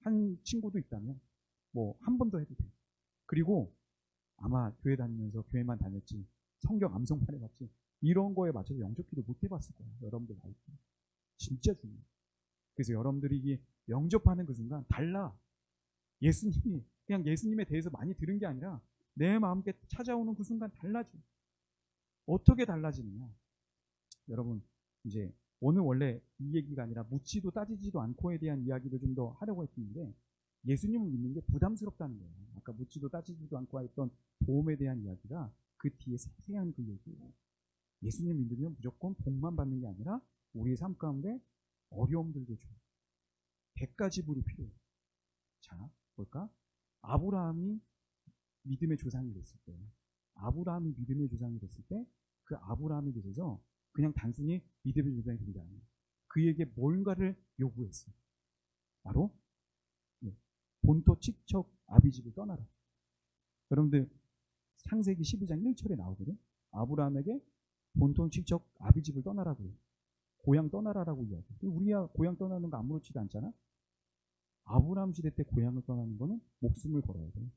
한 친구도 있다면 뭐 한 번 더 해도 돼요. 그리고 아마 교회 다니면서 교회만 다녔지 성경 암송만 해봤지 이런 거에 맞춰서 영접기도 못 해봤을 거예요. 여러분들 나이 때 진짜 중요해요. 그래서 여러분들이 이게 영접하는 그 순간 달라. 예수님이 그냥 예수님에 대해서 많이 들은 게 아니라 내 마음께 찾아오는 그 순간 달라져. 어떻게 달라지느냐? 여러분 이제 오늘 원래 이 얘기가 아니라 묻지도 따지지도 않고에 대한 이야기를 좀 더 하려고 했는데, 예수님을 믿는 게 부담스럽다는 거예요. 아까 묻지도 따지지도 않고 했던 보험에 대한 이야기가 그 뒤에 세세한 그 얘기예요. 예수님 믿으면 무조건 복만 받는 게 아니라 우리의 삶 가운데 어려움들도 줘요. 100가지 불이 필요해요. 자, 볼까? 아브라함이 믿음의 조상이 됐을 때, 아브라함이 믿음의 조상이 됐을 때, 그 아브라함에 대해서 그냥 단순히 믿음의 조상이 된 게 아니에요. 그에게 뭔가를 요구했어요. 바로 본토 친척 아비집을 떠나라. 여러분들 창세기 12장 1절에 나오거든. 아브라함에게 본토 친척 아비집을 떠나라고 해요. 고향 떠나라라고 이야기해요. 우리야 고향 떠나는 거 아무렇지도 않잖아. 아브라함 시대 때 고향을 떠나는 거는 목숨을 걸어야 돼.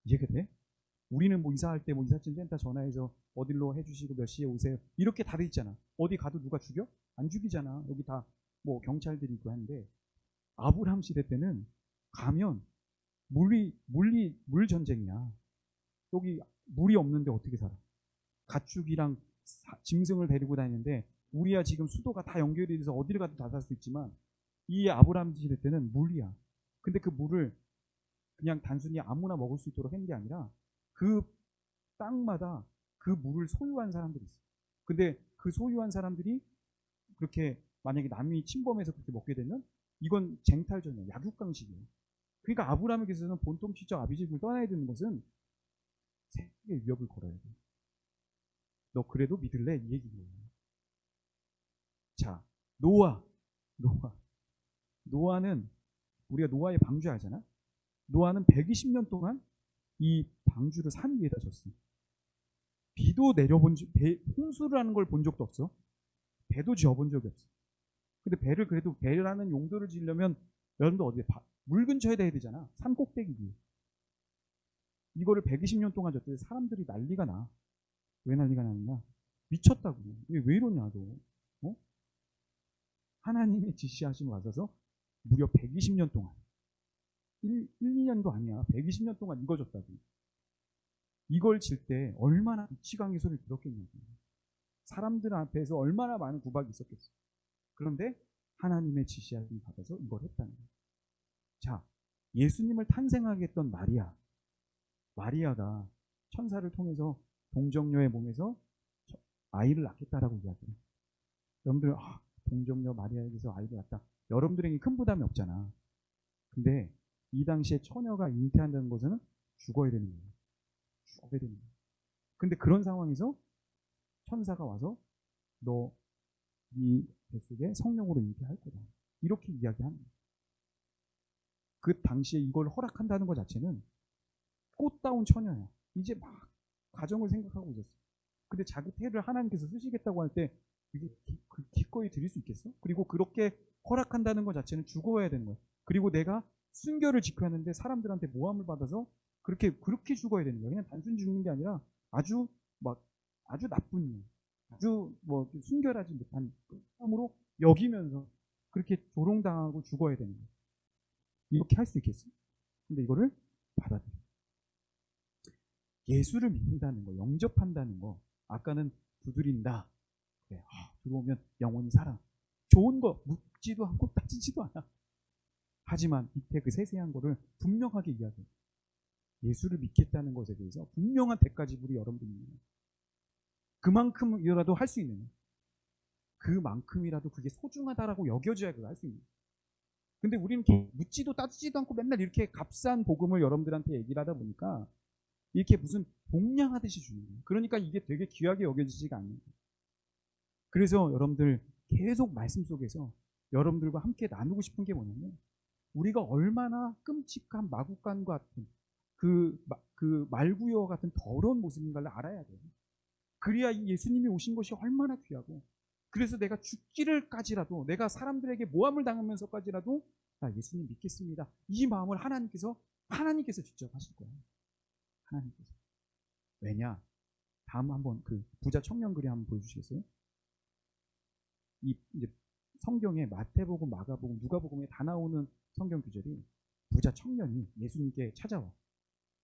이해가 돼? 우리는 뭐 이사할 때 뭐 이삿짐 센터 전화해서 어디로 해주시고 몇 시에 오세요 이렇게 다 돼 있잖아. 어디 가도 누가 죽여? 안 죽이잖아. 여기 다 뭐 경찰들이 있고 하는데, 아브라함 시대 때는 가면 물 전쟁이야. 여기 물이 없는데 어떻게 살아? 가축이랑 짐승을 데리고 다니는데, 우리야 지금 수도가 다 연결이 돼서 어디를 가도 다 살 수 있지만 이 아브라함 시대 때는 물이야. 근데 그 물을 그냥 단순히 아무나 먹을 수 있도록 한 게 아니라 그 땅마다 그 물을 소유한 사람들이 있어. 근데 그 소유한 사람들이 그렇게 만약에 남이 침범해서 그렇게 먹게 되면 이건 쟁탈전이야. 약육강식이에요. 그러니까 아브라함에게서는 본토 친척 아비집을 떠나야 되는 것은 세계의 위협을 걸어야 돼. 너 그래도 믿을래? 이 얘기예요. 자, 노아는 우리가 노아의 방주 알잖아. 노아는 120년 동안 이 방주를 산 위에다 졌어. 비도 내려본 홍수라는 걸 본 적도 없어. 배도 지어본 적이 없어. 근데 배를 그래도 배라는 용도를 지으려면 여러분들 어디에 물 근처에 대야 되잖아. 산 꼭대기 위에. 이거를 120년 동안 졌더니 사람들이 난리가 나. 왜 난리가 나느냐? 미쳤다고. 왜 이러냐 너. 어? 하나님의 지시하심을 받아서 무려 120년 동안 1, 2년도 아니야. 120년 동안 이거 졌다고. 이걸 질 때 얼마나 미치광이 소리를 들었겠냐고. 사람들 앞에서 얼마나 많은 구박이 있었겠어. 그런데 하나님의 지시하심을 받아서 이걸 했다는 거예요. 자, 예수님을 탄생하게 했던 마리아가 천사를 통해서 동정녀의 몸에서 아이를 낳겠다라고 이야기해요. 여러분들 동정녀 마리아에게서 아이를 낳다. 여러분들에게 큰 부담이 없잖아. 근데 이 당시에 처녀가 잉태한다는 것은 죽어야 되는 거예요. 죽어야 되는 거예요. 근데 그런 상황에서 천사가 와서 너 이 뱃속에 성령으로 잉태할 거다. 이렇게 이야기하는 거예요. 그 당시에 이걸 허락한다는 것 자체는 꽃다운 처녀야. 이제 막 가정을 생각하고 있었어. 근데 자기 태를 하나님께서 쓰시겠다고 할 때 이게 기꺼이 드릴 수 있겠어? 그리고 그렇게 허락한다는 것 자체는 죽어야 되는 거야. 그리고 내가 순결을 지켜야 하는데 사람들한테 모함을 받아서 그렇게 죽어야 되는 거야. 그냥 단순히 죽는 게 아니라 아주 나쁜 일, 아주 순결하지 못한 삶으로 여기면서 그렇게 조롱당하고 죽어야 되는 거야. 이렇게 할 수 있겠어? 근데 이거를 받아들여. 예수를 믿는다는 거, 영접한다는 거. 아까는 두드린다. 그래, 들어오면 영원히 살아. 좋은 거, 묻지도 않고 따지지도 않아. 하지만 밑에 그 세세한 거를 분명하게 이야기해요. 예수를 믿겠다는 것에 대해서 분명한 대가 지불이 여러분들이 있는 거예요. 그만큼이라도 할 수 있는 거예요. 그만큼이라도 그게 소중하다라고 여겨져야 그걸 할 수 있는 거예요. 근데 우리는 묻지도 따지지도 않고 맨날 이렇게 값싼 복음을 여러분들한테 얘기를 하다 보니까 이렇게 무슨 동냥하듯이 주는 거예요. 그러니까 이게 되게 귀하게 여겨지지가 않는 거예요. 그래서 여러분들 계속 말씀 속에서 여러분들과 함께 나누고 싶은 게 뭐냐면 우리가 얼마나 끔찍한 마구간 같은 그 말구여와 같은 더러운 모습인가를 알아야 돼요. 그래야 이 예수님이 오신 것이 얼마나 귀하고 그래서 내가 죽기를까지라도 내가 사람들에게 모함을 당하면서까지라도 나 예수님 믿겠습니다. 이 마음을 하나님께서 직접 하실 거예요. 하나님께서. 왜냐? 다음 한번 그 부자 청년 그림 한번 보여주시겠어요? 이제 성경에 마태복음, 마가복음, 누가복음에 다 나오는 성경 구절이 부자 청년이 예수님께 찾아와.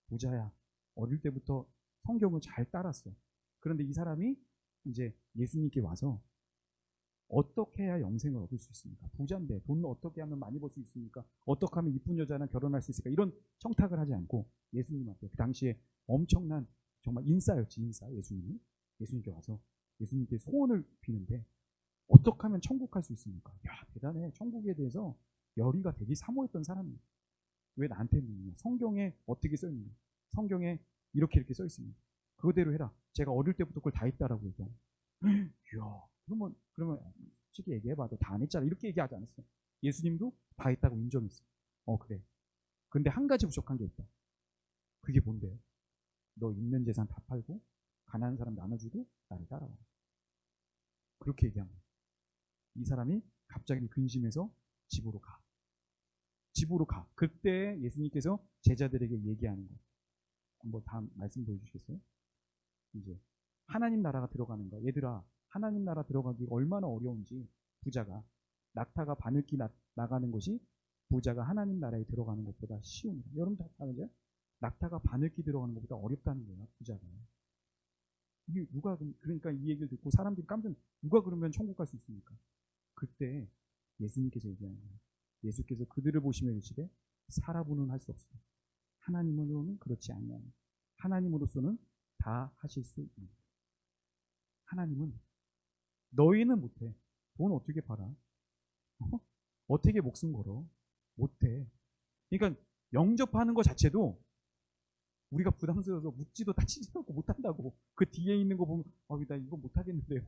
부자야, 어릴 때부터 성경을 잘 따랐어. 그런데 이 사람이 이제 예수님께 와서 어떻게 해야 영생을 얻을 수 있습니까? 부자인데 돈을 어떻게 하면 많이 벌 수 있습니까? 어떻게 하면 이쁜 여자랑 결혼할 수 있을까? 이런 청탁을 하지 않고 예수님한테 그 당시에 엄청난 정말 인싸였지, 인싸. 예수님이 예수님께 와서 예수님께 소원을 비는데 어떻게 하면 천국 갈 수 있습니까? 야, 대단해. 천국에 대해서 열의가 되게 사모했던 사람이에요. 왜 나한테 묻냐? 성경에 어떻게 써 있느냐? 성경에 이렇게 써 있습니다. 그거대로 해라. 제가 어릴 때부터 그걸 다 했다라고 얘기하는. 이야, 그러면 솔직히 얘기해봐도 다 안 했잖아. 이렇게 얘기하지 않았어. 예수님도 다 했다고 인정했어. 그래. 근데 한 가지 부족한 게 있다. 그게 뭔데요? 너 있는 재산 다 팔고 가난한 사람 나눠주고 나를 따라와. 그렇게 얘기한 거야. 이 사람이 갑자기 근심해서 집으로 가. 집으로 가. 그때 예수님께서 제자들에게 얘기하는 거. 한번 다음 말씀 보여주시겠어요? 이제 하나님 나라가 들어가는 거야. 얘들아, 하나님 나라 들어가기 얼마나 어려운지 부자가 낙타가 바늘기 나가는 것이 부자가 하나님 나라에 들어가는 것보다 쉬운 거야. 여러분 다 아는데 낙타가 바늘기 들어가는 것보다 어렵다는 거야. 부자가. 이게 누가 그러니까 이 얘기를 듣고 사람들이 깜짝 누가 그러면 천국 갈 수 있습니까? 그때 예수님께서 얘기하는 거예요. 예수께서 그들을 보시며 이르시되 사람으로는 할 수 없어. 하나님으로는 그렇지 아니하니 하나님으로서는 다 하실 수 있는. 하나님은 너희는 못해. 돈 어떻게 팔아? 어떻게 목숨 걸어? 못해. 그러니까 영접하는 것 자체도 우리가 부담스러워서 묻지도 따지지도 않고 못한다고. 그 뒤에 있는 거 보면 나 이거 못하겠는데요?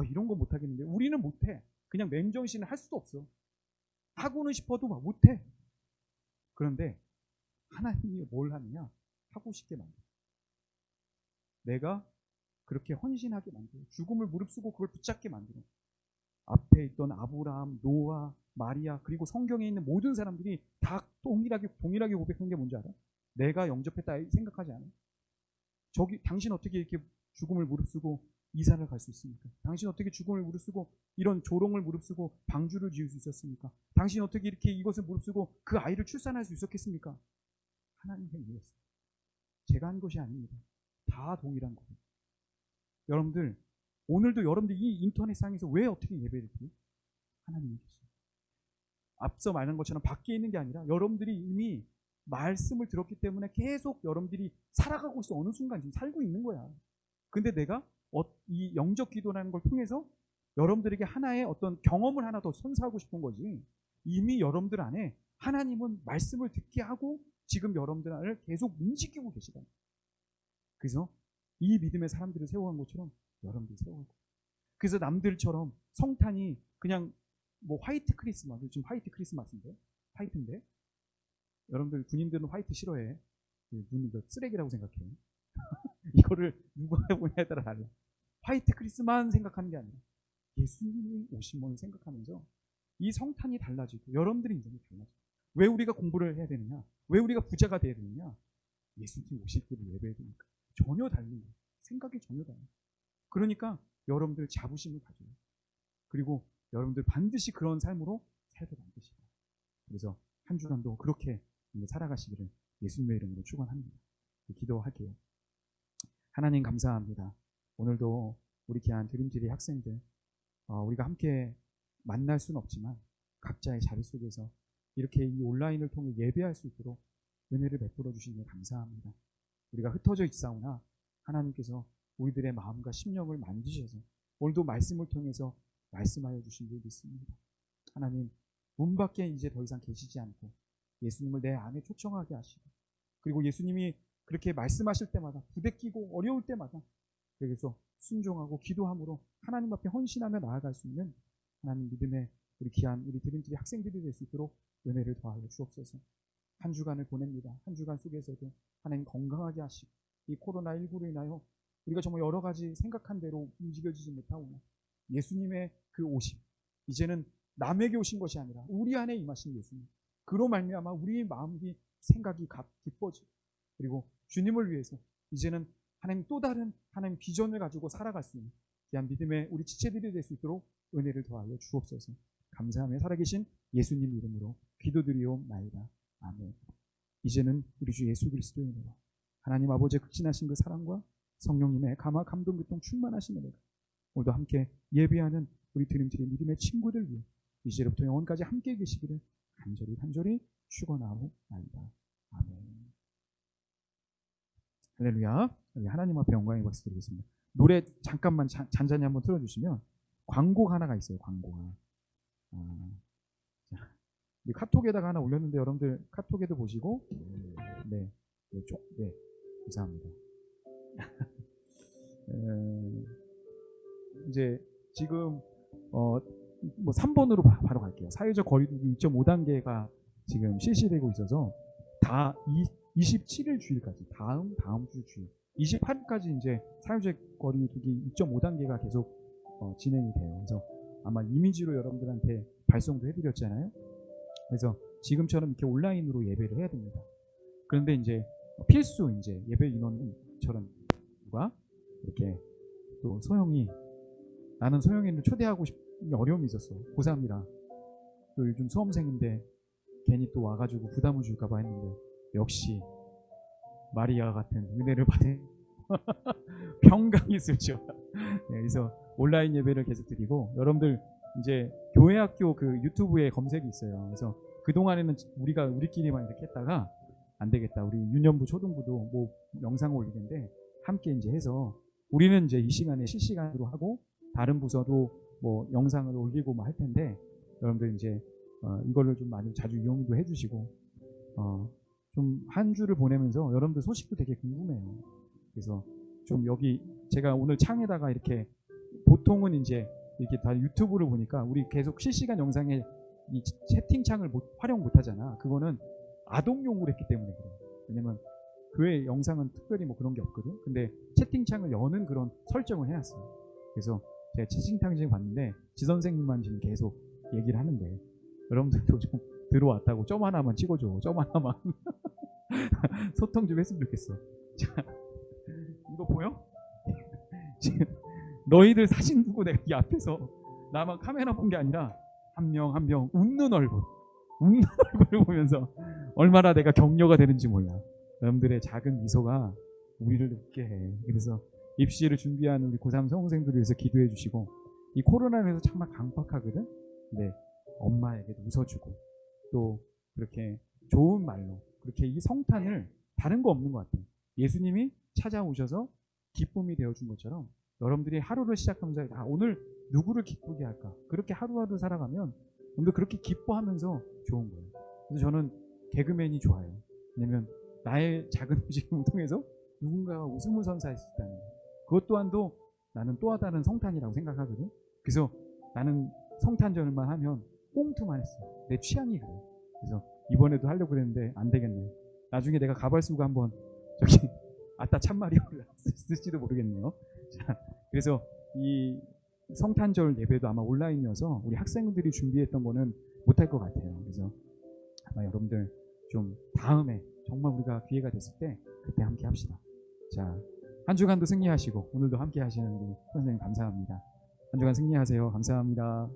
이런 거 못하겠는데요? 우리는 못해. 그냥 맨정신을 할 수도 없어. 하고는 싶어도 막 못해. 그런데 하나님이 뭘 하느냐? 하고 싶게 만들어. 내가 그렇게 헌신하게 만들어. 죽음을 무릅쓰고 그걸 붙잡게 만들어. 앞에 있던 아브라함, 노아, 마리아 그리고 성경에 있는 모든 사람들이 다 동일하게 고백한 게 뭔지 알아? 내가 영접했다 생각하지 않아? 당신 어떻게 이렇게 죽음을 무릅쓰고 이사를 갈 수 있습니까? 당신 어떻게 죽음을 무릅쓰고 이런 조롱을 무릅쓰고 방주를 지을 수 있었습니까? 당신 어떻게 이렇게 이것을 무릅쓰고 그 아이를 출산할 수 있었겠습니까? 하나님의 일이었어요. 제가 한 것이 아닙니다. 다 동일한 거예요. 여러분들 오늘도 여러분들 이 인터넷상에서 왜 어떻게 예배를 드려요? 하나님이 계세요. 앞서 말한 것처럼 밖에 있는 게 아니라 여러분들이 이미 말씀을 들었기 때문에 계속 여러분들이 살아가고 있어. 어느 순간 지금 살고 있는 거야. 근데 내가 이 영적 기도라는 걸 통해서 여러분들에게 하나의 어떤 경험을 하나 더 선사하고 싶은 거지. 이미 여러분들 안에 하나님은 말씀을 듣게 하고 지금 여러분들을 계속 움직이고 계시다. 그래서 이 믿음의 사람들을 세워간 것처럼 여러분들이 세워가고. 그래서 남들처럼 성탄이 그냥 뭐 화이트 크리스마스, 요즘 화이트 크리스마스인데 화이트인데 여러분들 군인들은 화이트 싫어해. 눈이 쓰레기라고 생각해. 이거를 누가 보냐에 따라 달라. 화이트 크리스마스 생각하는 게 아니라 예수님이 오신 걸 생각하면서 이 성탄이 달라지고 여러분들의 인생이 달라지고. 왜 우리가 공부를 해야 되느냐? 왜 우리가 부자가 돼야 되느냐? 예수님 오실 때를 예배해야 되니까. 전혀 다른 거예요. 생각이 전혀 달라요. 그러니까 여러분들 자부심을 가져요. 그리고 여러분들 반드시 그런 삶으로 살게 만드시고. 그래서 한 주간도 그렇게 살아가시기를 예수님의 이름으로 축원합니다. 기도할게요. 하나님 감사합니다. 오늘도 우리 귀한 드림트리 학생들 우리가 함께 만날 수는 없지만 각자의 자리 속에서 이렇게 이 온라인을 통해 예배할 수 있도록 은혜를 베풀어 주시니 감사합니다. 우리가 흩어져 있사오나 하나님께서 우리들의 마음과 심령을 만지셔서 오늘도 말씀을 통해서 말씀하여 주신 줄 믿습니다. 하나님, 문 밖에 이제 더 이상 계시지 않고 예수님을 내 안에 초청하게 하시고, 그리고 예수님이 그렇게 말씀하실 때마다 부대끼고 어려울 때마다 그래서 순종하고 기도함으로 하나님 앞에 헌신하며 나아갈 수 있는 하나님 믿음의 우리 귀한 우리 드림트리 학생들이 될 수 있도록 은혜를 더하여 주옵소서. 한 주간을 보냅니다. 한 주간 속에서도 하나님 건강하게 하시고, 이 코로나19로 인하여 우리가 정말 여러 가지 생각한 대로 움직여지지 못하오나 예수님의 그 오심, 이제는 남에게 오신 것이 아니라 우리 안에 임하신 예수님, 그로 말미암아 우리의 마음이 생각이 기뻐지고, 그리고 주님을 위해서 이제는 하나님 또 다른 하나님 비전을 가지고 살아갈 수 있는 귀한 믿음의 우리 지체들이 될 수 있도록 은혜를 더하여 주옵소서. 감사하며 살아계신 예수님 이름으로 기도드리옵나이다. 아멘. 이제는 우리 주 예수 그리스도의 은혜와 하나님 아버지의 극진하신 그 사랑과 성령님의 감화 감동 교통 충만하신 은혜가 오늘도 함께 예배하는 우리 드림트리 믿음의 친구들 위해 이제부터 영원까지 함께 계시기를 간절히 축원하옵나이다. 아멘. 할렐루야. 하나님 앞에 영광의 박수 드리겠습니다. 노래 잠깐만 잔잔히 한번 틀어주시면 광고가 하나가 있어요. 광고가. 자, 카톡에다가 하나 올렸는데 여러분들 카톡에도 보시고, 네, 감사합니다. 이제 지금 뭐 3번으로 바로 갈게요. 사회적 거리두기 2.5단계가 지금 실시되고 있어서 다 27일 주일까지 다음 주 주일 28일까지 이제 사회적 거리두기 2.5단계가 계속 진행이 돼요. 그래서 아마 이미지로 여러분들한테 발송도 해드렸잖아요. 그래서 지금처럼 이렇게 온라인으로 예배를 해야 됩니다. 그런데 이제 필수 이제 예배 인원처럼 누가 이렇게 또 나는 소영이를 초대하고 싶은 어려움이 있었어. 고3이라 또 요즘 수험생인데 괜히 또 와가지고 부담을 줄까봐 했는데 역시 마리아 같은 은혜를 받은 평강이 있으죠. 네, 그래서 온라인 예배를 계속 드리고, 여러분들 이제 교회학교 그 유튜브에 검색이 있어요. 그래서 그동안에는 우리끼리만 이렇게 했다가 안 되겠다. 우리 유년부 초등부도 뭐 영상을 올리는데 함께 이제 해서 우리는 이제 이 시간에 실시간으로 하고 다른 부서도 뭐 영상을 올리고 뭐 할 텐데 여러분들 이제 이걸로 좀 많이 자주 이용도 해주시고 좀 한 주를 보내면서 여러분들 소식도 되게 궁금해요. 그래서 좀 여기 제가 오늘 창에다가 이렇게 보통은 이제 이렇게 다 유튜브를 보니까 우리 계속 실시간 영상에 이 채팅창을 활용 못 하잖아. 그거는 아동용으로 했기 때문에 그래요. 왜냐면 교회 영상은 특별히 뭐 그런 게 없거든. 근데 채팅창을 여는 그런 설정을 해놨어요. 그래서 제가 채팅창 지금 봤는데 지 선생님만 지금 계속 얘기를 하는데 여러분들도 좀 들어왔다고 점 하나만 찍어줘. 점 하나만. 소통 좀 했으면 좋겠어. 자, 이거 보여? 지금 너희들 사진 보고 내가 이 앞에서 나만 카메라 본 게 아니라 한 명 한 명 웃는 얼굴을 보면서 얼마나 내가 격려가 되는지 몰라. 여러분들의 작은 미소가 우리를 웃게 해. 그래서 입시를 준비하는 우리 고3 수험생들을 위해서 기도해 주시고, 이 코로나로 해서 정말 강박하거든. 근데 엄마에게도 웃어주고 또 그렇게 좋은 말로 그렇게 이 성탄을 다른 거 없는 것 같아요. 예수님이 찾아오셔서 기쁨이 되어준 것처럼 여러분들이 하루를 시작하면서 오늘 누구를 기쁘게 할까? 그렇게 하루하루 살아가면 여러분들 그렇게 기뻐하면서 좋은 거예요. 그래서 저는 개그맨이 좋아요. 왜냐면 나의 작은 움직임을 통해서 누군가가 웃음을 선사할 수 있다는 거예요. 그것 또한도 나는 또 다른 성탄이라고 생각하거든. 그래서 나는 성탄절만 하면 꽁트만 했어. 내 취향이 그래. 그래서 이번에도 하려고 그랬는데 안 되겠네. 나중에 내가 가발 쓰고 한번 저기 아따 참말이오를 쓸지도 모르겠네요. 자, 그래서 이 성탄절 예배도 아마 온라인이어서 우리 학생들이 준비했던 거는 못할 것 같아요. 그래서 아마 여러분들 좀 다음에 정말 우리가 기회가 됐을 때 그때 함께 합시다. 자, 한 주간도 승리하시고 오늘도 함께 하시는 우리 선생님 감사합니다. 한 주간 승리하세요. 감사합니다.